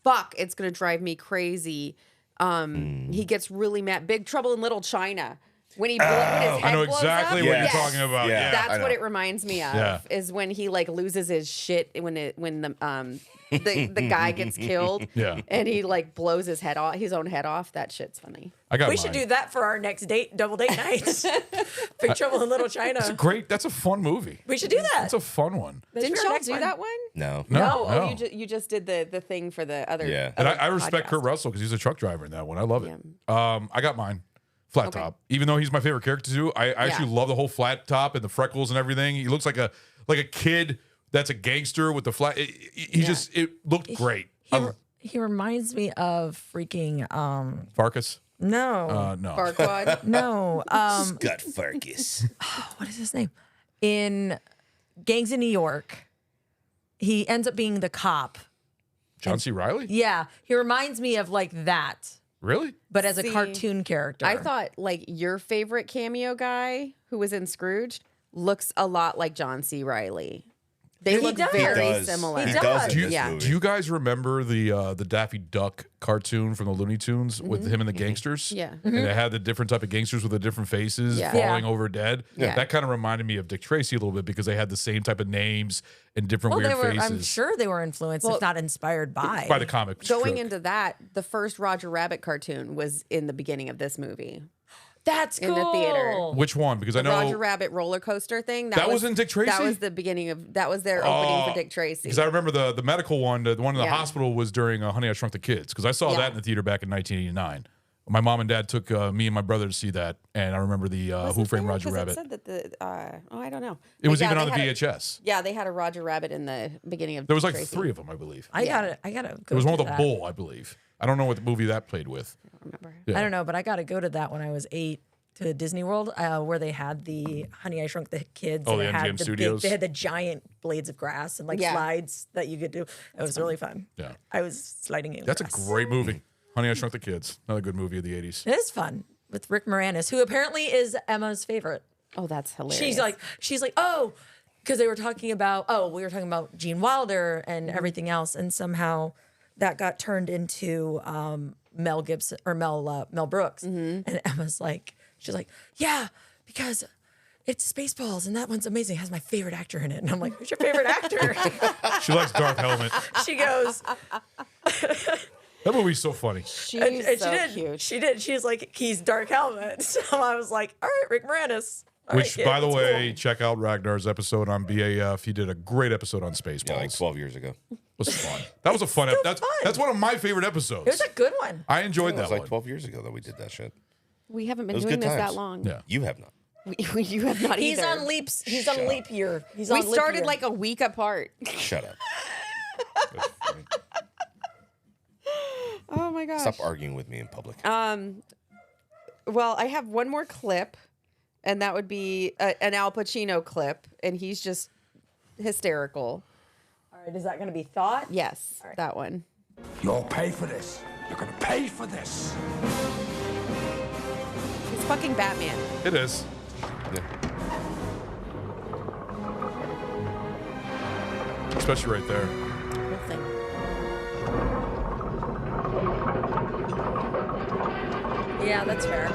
Fuck! It's gonna drive me crazy. He gets really mad. Big Trouble in Little China. When he when his head I know blows exactly up. what you're Yes. talking about. Yeah. Yeah. That's I what know. it reminds me of. Yeah. Is when he loses his shit when the guy gets killed. Yeah. And he blows his own head off. That shit's funny. I got We mine. should do that for our next double date night. Big Trouble in Little China. It's great. That's a fun movie. We should do that. That's a fun one. Let's Didn't our y'all next do one. that one? No. No. Oh, you just did the thing for the other. Yeah. And other I respect podcast. Kurt Russell because he's a truck driver in that one. I love it. I got mine. Flat top. Even though he's my favorite character too, I actually love the whole flat top and the freckles and everything. He looks like a kid that's a gangster with the flat. It looked great. He reminds me of freaking Farkas? no No. Farquaad. no Scott Farkas. what is his name in Gangs in New York? He ends up being the cop. John C. Reilly? Yeah, he reminds me of that, Really? but as a See, cartoon character. I thought your favorite cameo guy who was in Scrooge looks a lot like John C. Reilly. They look does. very He does. similar. He He does does. in this Yeah. movie. Do you guys remember the Daffy Duck cartoon from the Looney Tunes with him and the gangsters? Yeah. And it had the different type of gangsters with the different faces Yeah. falling over dead. Yeah. That kind of reminded me of Dick Tracy a little bit because they had the same type of names and different well, weird they were. faces I'm sure they were influenced, if not inspired by. by the comic. Going strip. into that, the first Roger Rabbit cartoon was in the beginning of this movie. That's in cool. the theater. Which one? Because I The know Roger Rabbit roller coaster thing. That was in Dick Tracy? That was the beginning of. That was their opening for Dick Tracy. Because I remember the medical one, the one in the Yeah. hospital was during Honey, I Shrunk the Kids. Because I saw Yeah. that in the theater back in 1989. My mom and dad took me and my brother to see that, and I remember the Was Who it Framed there? Roger 'Cause Rabbit. It said that I don't know. It was But even yeah, on the they had VHS. Yeah, they had a Roger Rabbit in the beginning of. There was Dick like Tracy. 3 of them, I believe. I gotta go. There was one to with a that. bull, I believe. I don't know what movie that played with. I don't remember. Yeah. I don't know, but I gotta go to that when I was 8 to Disney World, where they had the Honey I Shrunk the Kids. Oh, and the it had MGM Studios? they had the giant blades of grass and Yeah. slides that you could do. It was really fun. Yeah. I was sliding in. That's a grass. great movie. Honey, I Shrunk the Kids. Another good movie of the 80s. It is fun with Rick Moranis, who apparently is Emma's favorite. Oh, that's hilarious. She's like, oh, because we were talking about Gene Wilder and everything else, and somehow that got turned into Mel Gibson or Mel Brooks, and Emma's like, she's like, yeah, because it's Spaceballs, and that one's amazing. It has my favorite actor in it, and I'm like, who's your favorite actor? She likes Darth Helmet. She goes, That movie's so funny. She's so cute. She did. She was like, he's Dark Helmet. So I was like, all right, Rick Moranis. All Which, right, by the that's way, cool. check out Ragnar's episode on BAF. He did a great episode on Spaceballs. Yeah, like 12 years ago. It was fun. That was a fun episode. That's one of my favorite episodes. It was a good one. I enjoyed It that was like one. 12 years ago that we did that shit. We haven't It been was doing good this times. that long. Yeah. You have not. You have not He's either. on leaps. He's Shut on up. leap year. He's We on leap started year. like a week apart. Shut up. Oh my gosh. Stop arguing with me in public. Well, I have one more clip, and that would be an Al Pacino clip, and he's just hysterical. All right, is that going to be Thought? Yes, that one. You'll pay for this. You're gonna pay for this. He's fucking Batman. It is. Especially right there. Whole thing. Yeah, that's fair.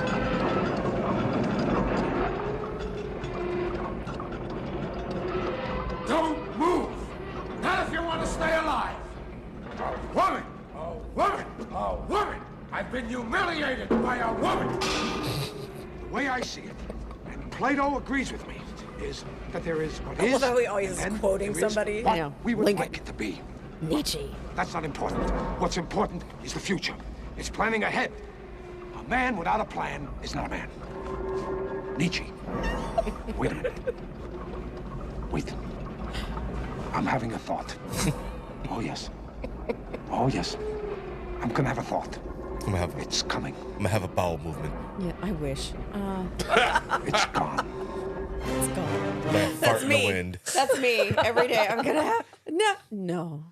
Don't move. Not if you want to stay alive. A woman. A woman. A woman. I've been humiliated by a woman. The way I see it, and Plato agrees with me, is that there is what I is. love how he always and is quoting there is somebody. what I know. we would Lincoln. like it to be. Nietzsche. That's not important. What's important is the future. It's planning ahead. A man without a plan is not a man. Nietzsche. Wait a minute. Wait. I'm having a thought. Oh, yes. Oh, yes. I'm gonna have a thought. It's coming. I'm gonna have a bowel movement. Yeah, I wish. It's gone. It's gone. I'm gonna fart in the wind. That's me every day. I'm gonna have no.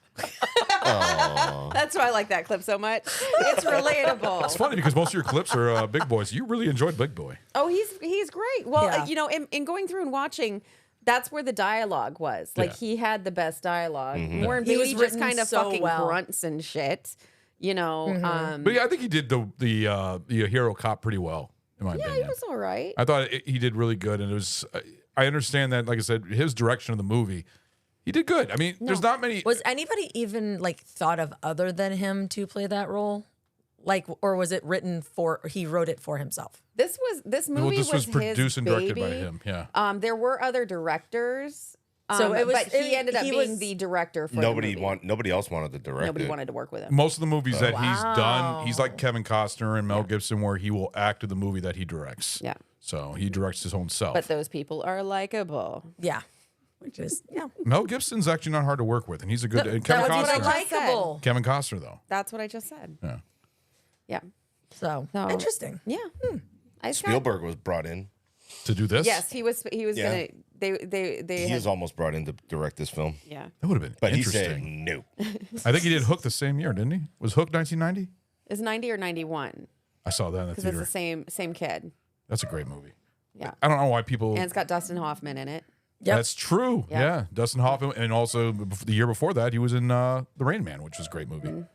That's why I like that clip so much. It's relatable. It's funny because most of your clips are Big Boys. You really enjoyed Big Boy. Oh, he's great. Well, Yeah. you know, in going through and watching, that's where the dialogue was. Like Yeah. he had the best dialogue. Warren He was Beatty just written kind of so fucking well. grunts and shit. You know. But yeah, I think he did the hero cop pretty well, in my Yeah, opinion. he was all right. I thought he did really good, and it was. I understand that, like I said, his direction of the movie, he did good. I mean, there's not many. Was anybody even like thought of other than him to play that role? Like, or was it written for? He wrote it for himself. This movie this was produced his and directed baby. by him. Yeah. There were other directors. So it was- but he ended up he being was- the director for Nobody the movie. Nobody else wanted to direct Nobody it. wanted to work with him. Most of the movies that he's Wow. done, he's like Kevin Costner and Mel Gibson, where he will act in the movie that he directs. Yeah. So he directs his own self. But those people are likable. Yeah, which is Mel Gibson's actually not hard to work with, and he's a good. and Kevin That's what I Costner. just said. likable. Kevin Costner, though. That's what I just said. Yeah. Yeah. So So- interesting. Yeah. I just got- Spielberg was brought in. To do this? Yes, he was Yeah. gonna. They He had, was almost brought in to direct this film. yeah. That would have been But he interesting. said no. I think he did Hook the same year, didn't he? Was Hook 1990? It's 90 or 91 I saw that in the because it's theater. the same kid. That's a great movie. Yeah. I don't know why people. And it's got Dustin Hoffman in it. Yep. That's true. Yep. Yeah. Dustin Hoffman. And also the year before that, he was in The Rain Man, which was a great movie.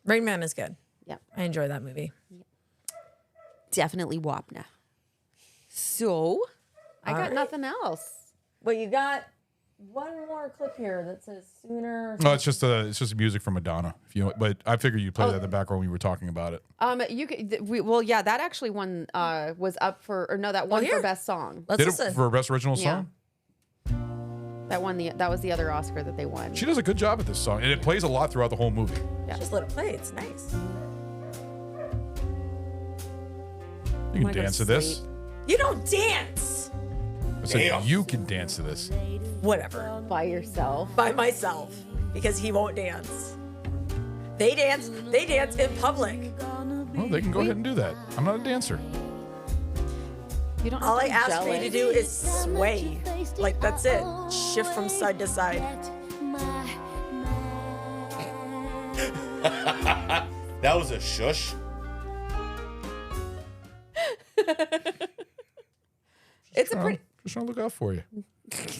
Rain Man is good. Yeah. I enjoy that movie. Definitely Wapna. So I All got right. nothing else. Well, you got one more clip here that says sooner. No, it's just music from Madonna. But I figured you'd play that in the background when we were talking about it. You could. Yeah, that actually one was up for, or no, that one for here. best song. Let's Did listen. it for best original Yeah. song? That was the other Oscar that they won. She does a good job at this song, and it plays a lot throughout the whole movie. Just let it play. It's nice. You can wanna go dance to to this. sleep. You don't dance. I said Damn. you can dance to this. Whatever. By yourself. By myself because he won't dance. They dance in public. Well, they can go ahead and do that. I'm not a dancer. You don't. All I have ask to be for you to jealous. do is sway. Like that's it. Shift from side to side. That was a shush. It's a pretty. Just trying to look out for you.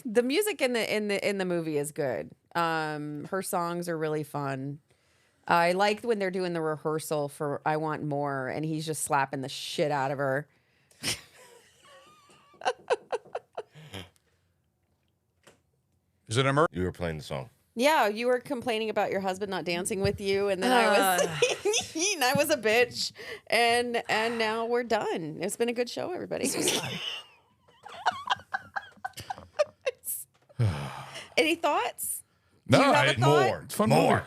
The music in the movie is good. Her songs are really fun. I liked when they're doing the rehearsal for "I Want More" and he's just slapping the shit out of her. Is it a You were playing the song. Yeah, you were complaining about your husband not dancing with you, and then I was a bitch, and now we're done. It's been a good show, everybody. Any thoughts? No, Do you have a thought? more. It's fun. More.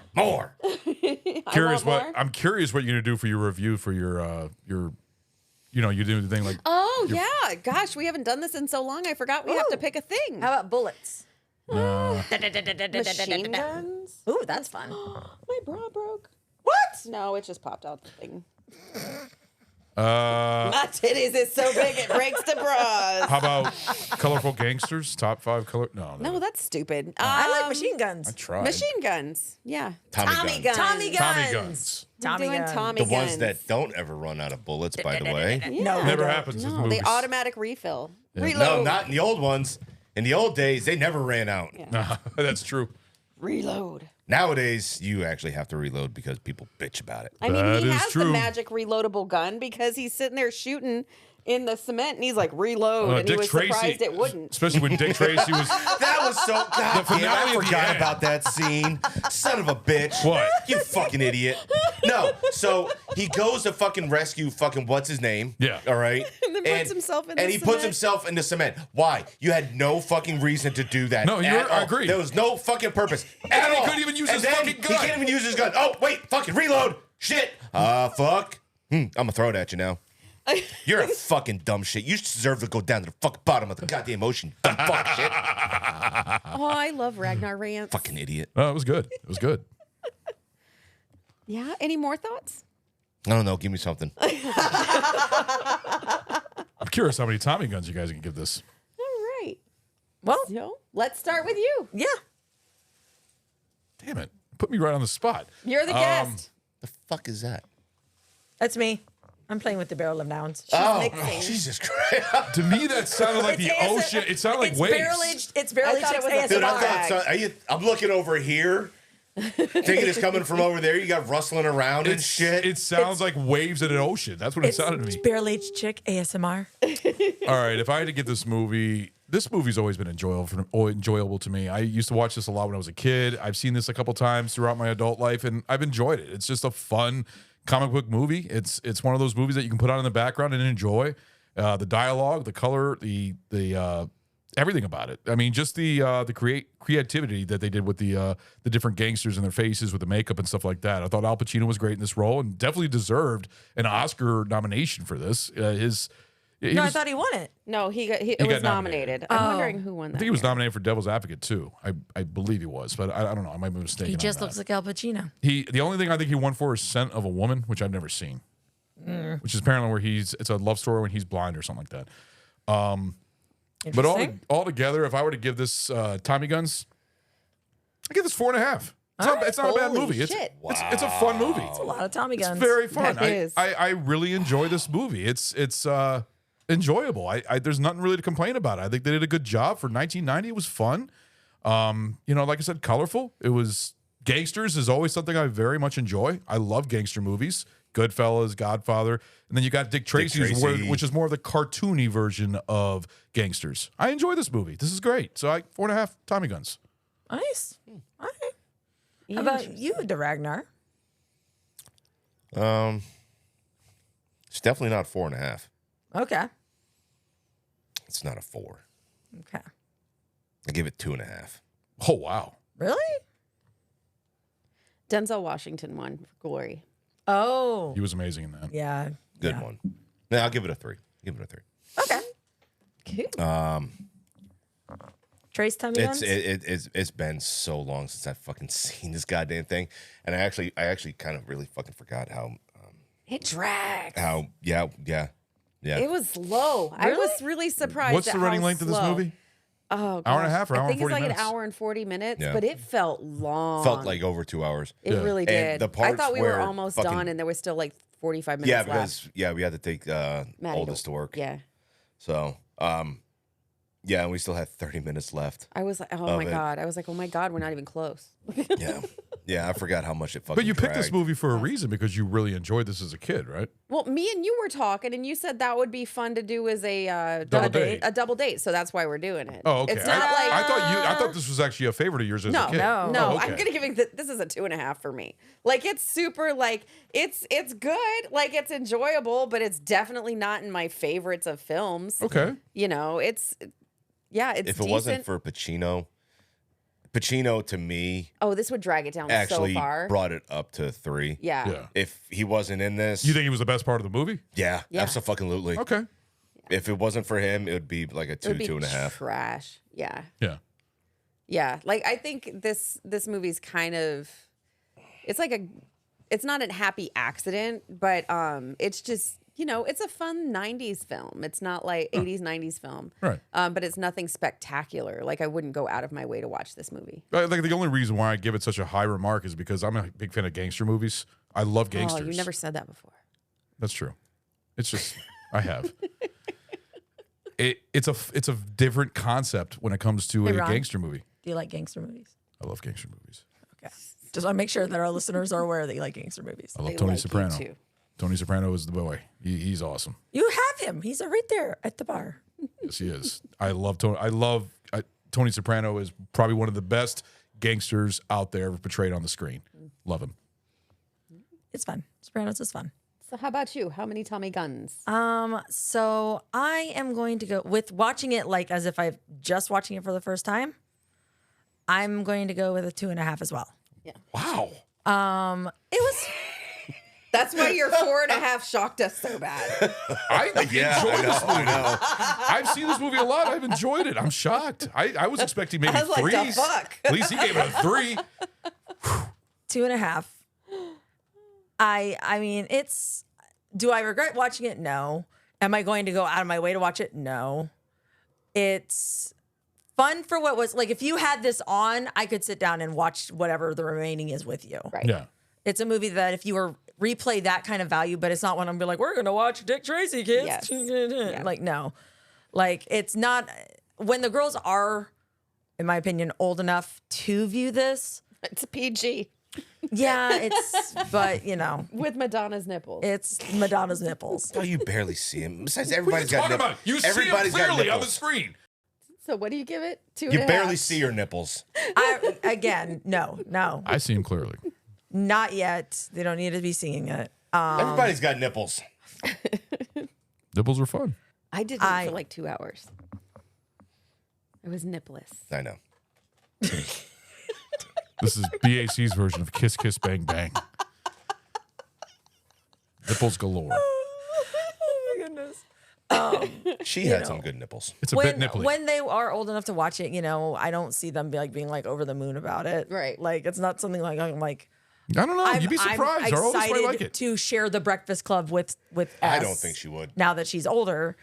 Curious want what more? I'm curious what you're gonna do for your review for your you do the thing like. Oh yeah, gosh, we haven't done this in so long. I forgot we have to pick a thing. How about bullets? Machine guns. Ooh, that's fun. My bra broke. What? No, it just popped out the thing. My titties is so big it breaks the bras. How about colorful gangsters? Top 5 color? No, that's stupid. I like machine guns. I tried. Machine guns. Yeah. Tommy guns. Tommy guns. Tommy guns. We're doing Tommy The guns. ones that don't ever run out of bullets, by the way. Yeah. Never happens in the No, movies. they automatic refill. Yeah. Reload. No, not in the old ones. In the old days, they never ran out. That's true. Reload. Nowadays, you actually have to reload because people bitch about it. I mean, That he is has true. the magic reloadable gun because he's sitting there shooting in the cement and he's like, reload. And Dick he was Tracy, surprised it wouldn't. Especially when Dick Tracy was. That was so goddamn. finale I at the forgot end. about that scene. Son of a bitch. What? You fucking idiot. No. So he goes to fucking rescue fucking what's his name? Yeah. All right. And then puts himself in the And he puts cement. himself in the cement. Why? You had no fucking reason to do that. No, at I all. agree. There was no fucking purpose. And he couldn't even use his fucking gun. He can't even use his gun. Oh, wait. Fucking reload. Shit. Fuck. I'm going to throw it at you now. You're a fucking dumb shit. You deserve to go down to the fucking bottom of the goddamn ocean. Dumb fuck shit. Oh, I love Ragnar rants. Fucking idiot. Oh, it was good. It was good. Yeah. Any more thoughts? I don't know. Give me something. I'm curious how many Tommy guns you guys can give this. All right. Well, So let's start with you. yeah. Damn it. Put me right on the spot. You're the guest. The fuck is that? That's me. I'm playing with the barrel of nouns. She's Oh, mixing. Jesus Christ. To me, that sounded like the It's ocean. It sounded like it's waves. barrel-aged. It's barrel-aged I thought it was a ASMR. Dude, I thought I'm looking over here, thinking it's coming from over there. You got rustling around and shit. It sounds like waves in an ocean. That's what it sounded to me. Barrel-aged chick ASMR. All right, if I had to give this movie's always been enjoyable to me. I used to watch this a lot when I was a kid. I've seen this a couple times throughout my adult life, and I've enjoyed it. It's just a fun comic book movie. It's one of those movies that you can put on in the background and enjoy. The dialogue, the color, the everything about it. I mean, just the creativity that they did with the different gangsters and their faces with the makeup and stuff like that. I thought Al Pacino was great in this role and definitely deserved an Oscar nomination for this. I thought he won it. No, it got was nominated. nominated. I'm wondering who won that. I think he was year. nominated for Devil's Advocate too. I believe he was, but I don't know. I might be mistaken. He on just that. looks like Al Pacino. The only thing I think he won for is Scent of a Woman, which I've never seen. Which is apparently where it's a love story when he's blind or something like that. But all together, if I were to give this Tommy Guns, I give this 4.5. It's not a bad Holy movie. shit. It's a fun movie. It's a lot of Tommy guns. It's very fun. That is. I really enjoy this movie. It's enjoyable. There's nothing really to complain about. I think they did a good job for 1990. It was fun. Like I said, colorful. It was gangsters is always something I very much enjoy. I love gangster movies. Goodfellas, Godfather, and then you got Dick Tracy, which is more of the cartoony version of gangsters. I enjoy this movie. This is great. So 4.5 Tommy Guns. Nice. All right. How about you, the Ragnar? It's definitely not 4.5. Okay. It's not a 4. Okay. I give it 2.5. Oh wow. Really? Denzel Washington won for Glory. Oh. He was amazing in that. Yeah. Good one. Yeah, I'll give it a 3. Okay. Cool. Trace Tommy guns? It's been so long since I've fucking seen this goddamn thing, and I actually kind of really fucking forgot how It drags. yeah. It was slow. I was really surprised. What's at the running how length of this slow. movie? Oh, Hour and a gosh. half or hour I and think 40 it's like minutes? an hour and 40 minutes, Yeah. but it felt long. Felt like over 2 hours. It really And did. the I parts thought we were where almost fucking- done, and there was still like 45 minutes Yeah, left. because we had to take Maddie oldest to work. Yeah. So yeah, and we still had 30 minutes left. I was like, oh Of my it. God. I was like, oh my God, we're not even close. Yeah. Yeah, I forgot how much it fucking But you picked this dragged. movie for a reason because you really enjoyed this as a kid, right? Well, me and you were talking, and you said that would be fun to do as a Double date. A double date. So that's why we're doing it. Oh, okay. It's not like I thought this was actually a favorite of yours as a kid. No. Oh, okay. I'm gonna give it. This is a 2.5 for me. Like it's super. Like it's good. Like it's enjoyable, but it's definitely not in my favorites of films. Okay. You know, it's If it decent. wasn't for Pacino to me Oh, this would drag it down actually so far. brought it up to 3. Yeah. If he wasn't in this, You think he was the best part of the movie? yeah, Yeah. absolutely. Okay. If it wasn't for him, it would be like a It would 2, be 2.5. trash. Yeah. Yeah. Yeah. Like I think this movie's kind of it's not a happy accident, but it's just, you know, it's a fun 90s film. It's not like 80s, 90s film. Right. But it's nothing spectacular. Like I wouldn't go out of my way to watch this movie. Like the only reason why I give it such a high remark is because I'm a big fan of gangster movies. I love gangsters. Oh, you never said that before. That's true. It's just I have. It's a different concept when it comes to Hey, a Ron, gangster movie. Do you like gangster movies? I love gangster movies. Okay. Just want to make sure that our listeners are aware that you like gangster movies. I love Tony Soprano. Tony Soprano is the boy. He's awesome. You have him. He's right there at the bar. Yes, he is. I love Tony. Tony Soprano is probably one of the best gangsters out there ever portrayed on the screen. Love him. It's fun. Sopranos is fun. So how about you? How many Tommy guns? So I am going to go with watching it like as if I'm just watching it for the first time. I'm going to go with a 2.5 as well. Yeah. Wow. It was. That's why your 4.5 shocked us so bad. I enjoyed this movie. I know. I've seen this movie a lot. I've enjoyed it. I'm shocked. I was expecting maybe I was like, the 3s. fuck? At least he gave it a 3. 2.5. I mean, it's. Do I regret watching it? No. Am I going to go out of my way to watch it? No. It's fun for what was like. If you had this on, I could sit down and watch whatever the remaining is with you. Right. Yeah. It's a movie that if you were replay that kind of value, but it's not one I'm be like, we're gonna watch Dick Tracy, kids. Yes. Yeah. Like no, like it's not. When the girls are, in my opinion, old enough to view this, It's a PG yeah, it's. But you know, with Madonna's nipples. it's Madonna's nipples. Oh, you barely see him. Besides, What are you everybody's got talking nipples. about? You see him Everybody's got clearly on the nipples. screen. So what do you give it? 2.5. You barely see your nipples. Again, no, I see him clearly. not yet. They don't need to be seeing it. Everybody's got nipples. Nipples are fun. I did it for like 2 hours. It was nipless. I know. This is BAC's version of Kiss Kiss Bang Bang. Nipples galore. Oh my goodness. She had some good nipples. It's a bit nipply. When they are old enough to watch it, you know, I don't see them being like over the moon about it. Right. Like it's not something like I'm like. I don't know. I'm- You'd be surprised. I'm Our oldest might excited like it. to share the Breakfast Club with S. I don't think she would. Now that she's older,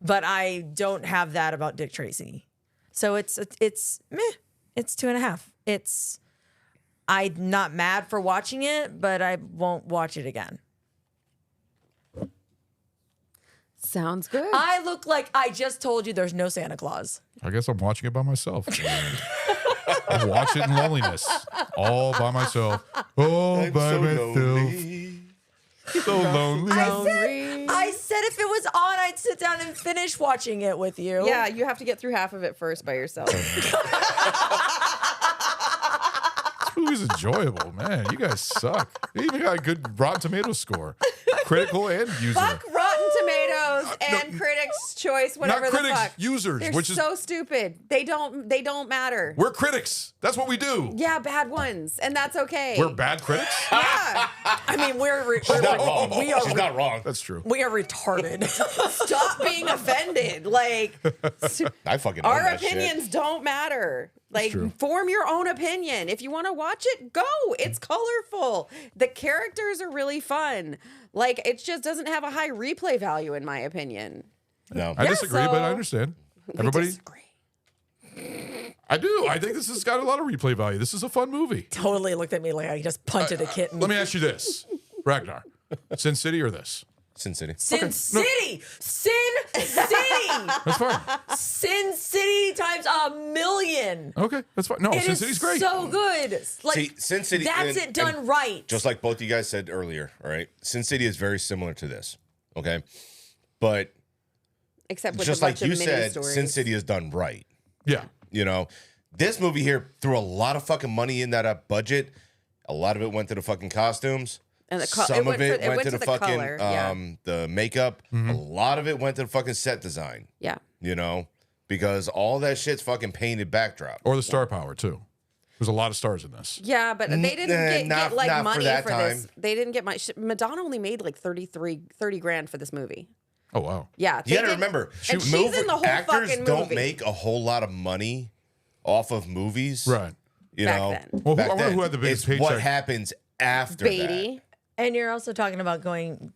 but I don't have that about Dick Tracy. So it's meh. It's 2.5. I'm not mad for watching it, but I won't watch it again. Sounds good. I look like I just told you there's no Santa Claus. I guess I'm watching it by myself. I watch it in loneliness. All by myself. All I'm by so myself. lonely. So lonely. I said if it was on, I'd sit down and finish watching it with you. Yeah, you have to get through half of it first by yourself. This movie's enjoyable, man. You guys suck. You even got a good Rotten Tomatoes score. Critical and user. Fuck Rotten Tomatoes and Critics' Choice, whatever Not the critics, fuck. users, They're which is so stupid. They don't matter. we're critics. That's what we do. Yeah, bad ones, and that's okay. We're bad critics. Yeah. I mean, She's not wrong. we are She's not wrong. That's true. we are retarded. Stop being offended. Like I fucking own our that shit. opinions don't matter. Like true. form your own opinion. If you want to watch it, go. It's colorful. The characters are really fun. Like it just doesn't have a high replay value in my opinion. No. I disagree, but I so- understand. We Everybody, disagree. I do. I think this has got a lot of replay value. This is a fun movie. Totally looked at me like I just punted a kitten. Let me ask you this, Ragnar: Sin City or this? Sin City. Sin City! Sin City! That's fine. Sin City times 1,000,000. Okay, that's fine. No, It Sin is City's great. so good. Like, See, Sin City. that's it done right. Just like both of you guys said earlier, all right? Sin City is very similar to this, okay? But Except with just a bunch like you of mini said, stories. Sin City is done right. Yeah. You know, this movie here threw a lot of fucking money in that budget. A lot of it went to the fucking costumes. And Some of it went to the fucking color, yeah. the makeup. A lot of it went to the fucking set design. Yeah. You know, because all that shit's fucking painted backdrop. Or the star power, too. There's a lot of stars in this. Yeah, but they didn't get not money for for that this. time. They didn't get much. Madonna only made like 30 grand for this movie. Oh, wow. Yeah. You got to remember, and she's in the whole actors fucking don't movie. make a whole lot of money off of movies. Right. You Back know, then. Well, back I wonder then. who had the biggest It's what paycheck. happens after Beatty. And you're also talking about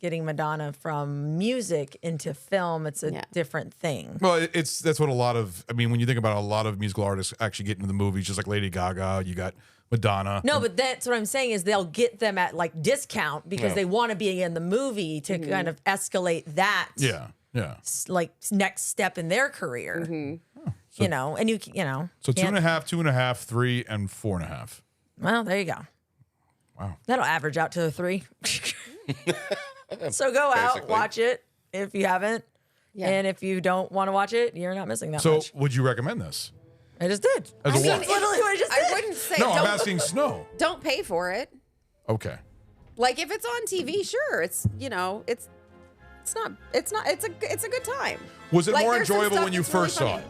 getting Madonna from music into film. It's a different thing. Well, that's what a lot of, I mean, when you think about a lot of musical artists actually get into the movies, just like Lady Gaga, you got Madonna. No, but that's what I'm saying is they'll get them at like discount because Yeah. they want to be in the movie to kind of escalate that. Yeah, yeah. Like next step in their career. You know, and you know. So can't- 2.5, 2.5, 3, and 4.5. Well, there you go. Wow. That'll average out to a 3. So go out, Basically. watch it if you haven't. Yeah. And if you don't want to watch it, you're not missing that So much. would you recommend this? I just did. As a That's what? literally what I just did. I wouldn't say. No, I'm don't, asking Snow. don't pay for it. Okay. Like if it's on TV, sure. It's it's a good time. Was it Like, more there's some enjoyable stuff when you that's really first saw funny. it?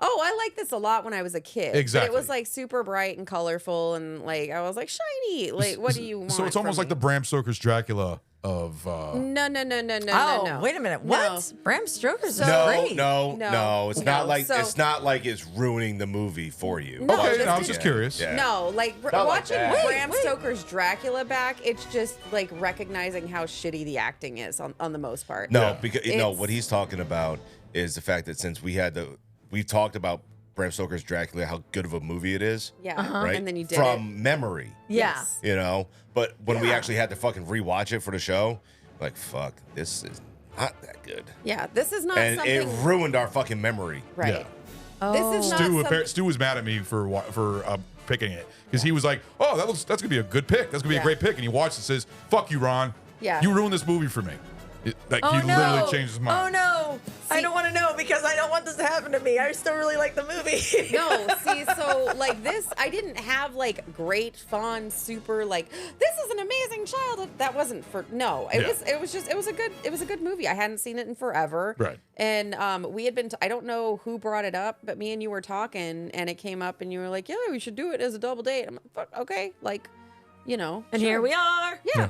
Oh, I liked this a lot when I was a kid. But Exactly. it was like super bright and colorful, and like I was like shiny. Like, what do you want? So it's almost from like the Bram Stoker's Dracula of. No. Oh, wait a minute. What? Bram Stoker's No, great. no. It's No. not like So- it's not like it's ruining the movie for you. No, Okay, this no, I was is- just curious. Yeah. No, like Not like watching that. Bram Wait. Stoker's Dracula back, it's just like recognizing how shitty the acting is on the most part. No, Yeah. because It's- what he's talking about is the fact that since we talked about Bram Stoker's Dracula, how good of a movie it is. Yeah, Right? and then you did from memory. Yeah. Yes. You know, but when we actually had to fucking rewatch it for the show, like fuck, this is not that good, Yeah, this is not and something it ruined our fucking memory. right. Yeah. This is not Stu was mad at me for picking it because he was like, "Oh, that's gonna be a good pick. That's gonna be Yeah. a great pick." And he watched it and says, "Fuck you, Ron. Yeah. You ruined this movie for me." He Oh, no. literally changed his mind. Oh, no. I don't want to know because I don't want this to happen to me. I still really like the movie. No, see, so like this, I didn't have like great, fun, super like this is an amazing childhood. That wasn't for no. It was a good movie. I hadn't seen it in forever. Right. And we had been. I don't know who brought it up, but me and you were talking, and it came up, and you were like, "Yeah, we should do it as a double date." I'm like, "Fuck, okay," like, you know. And here we are. Yeah.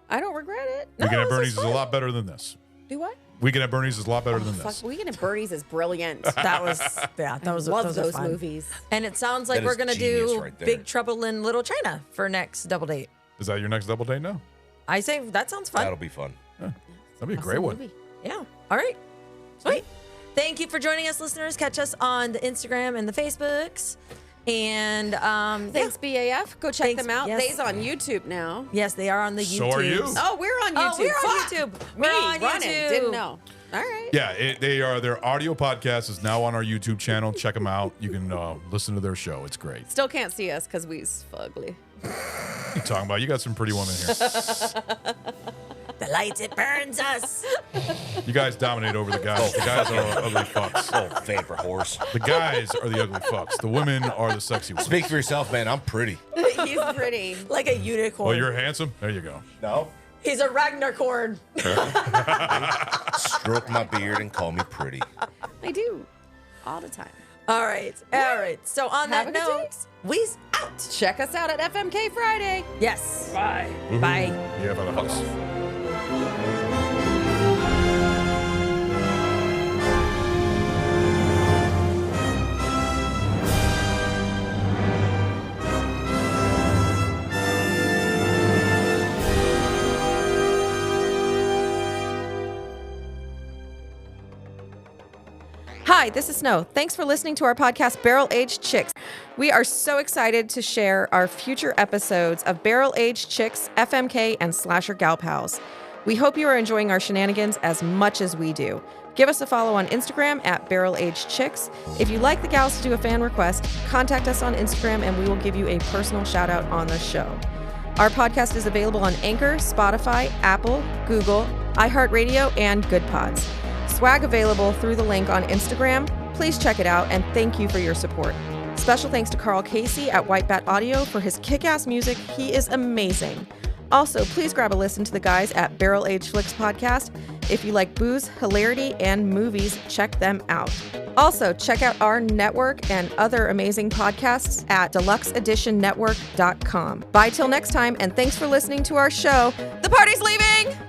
I don't regret it. Weekend at this Bernie's is is a fun. lot better than this. Do what? Weekend at Bernie's is a lot better than Fuck, this. Weekend at Bernie's is brilliant. That was, that was Love those are those fun. movies. And it sounds like That we're is going to genius do right there. Big Trouble in Little China for next double date. Is that your next double date now? I say that sounds fun. That'll be fun. That'd be a great one. Movie. Yeah. All right. Sweet. Thank you for joining us, listeners. Catch us on the Instagram and the Facebooks. And Thanks, BAF. Go check Thanks, them out. yes. They's on YouTube now. Yes, they are on the YouTube. So are you. Oh, we're on YouTube. Oh, we're on Fuck. YouTube. Me, We're on running. YouTube. Didn't know. All right. Yeah, their audio podcast is now on our YouTube channel. Check them out. You can listen to their show. It's great. Still can't see us because we's fugly. What are you talking about? You got some pretty women here. The lights, it burns us. You guys dominate over the guys. The guys are ugly fucks. Oh, vapor horse. The guys are the ugly fucks. The women are the sexy ones. Speak for yourself, man. I'm pretty. He's pretty. Like a unicorn. Oh, you're handsome? There you go. No. He's a Ragnar corn. Stroke my beard and call me pretty. I do. All the time. All right. All right. So on Have a that good note, we's out. Check us out at FMK Friday. Yes. Bye. Bye. Yeah, by the house. Hi, this is Snow. Thanks for listening to our podcast, Barrel Aged Chicks. We are so excited to share our future episodes of Barrel Aged Chicks, FMK, and Slasher Gal Pals. We hope you are enjoying our shenanigans as much as we do. Give us a follow on Instagram at Barrel Aged Chicks. If you'd like the gals to do a fan request, contact us on Instagram and we will give you a personal shout out on the show. Our podcast is available on Anchor, Spotify, Apple, Google, iHeartRadio, and Good Pods. Swag available through the link on Instagram. Please check it out, and thank you for your support. Special thanks to Carl Casey at White Bat Audio for his kick-ass music. He is amazing. Also, please grab a listen to the guys at Barrel Aged Flicks Podcast. If you like booze, hilarity, and movies, check them out. Also, check out our network and other amazing podcasts at deluxeeditionnetwork.com. Bye till next time, and thanks for listening to our show. The party's leaving!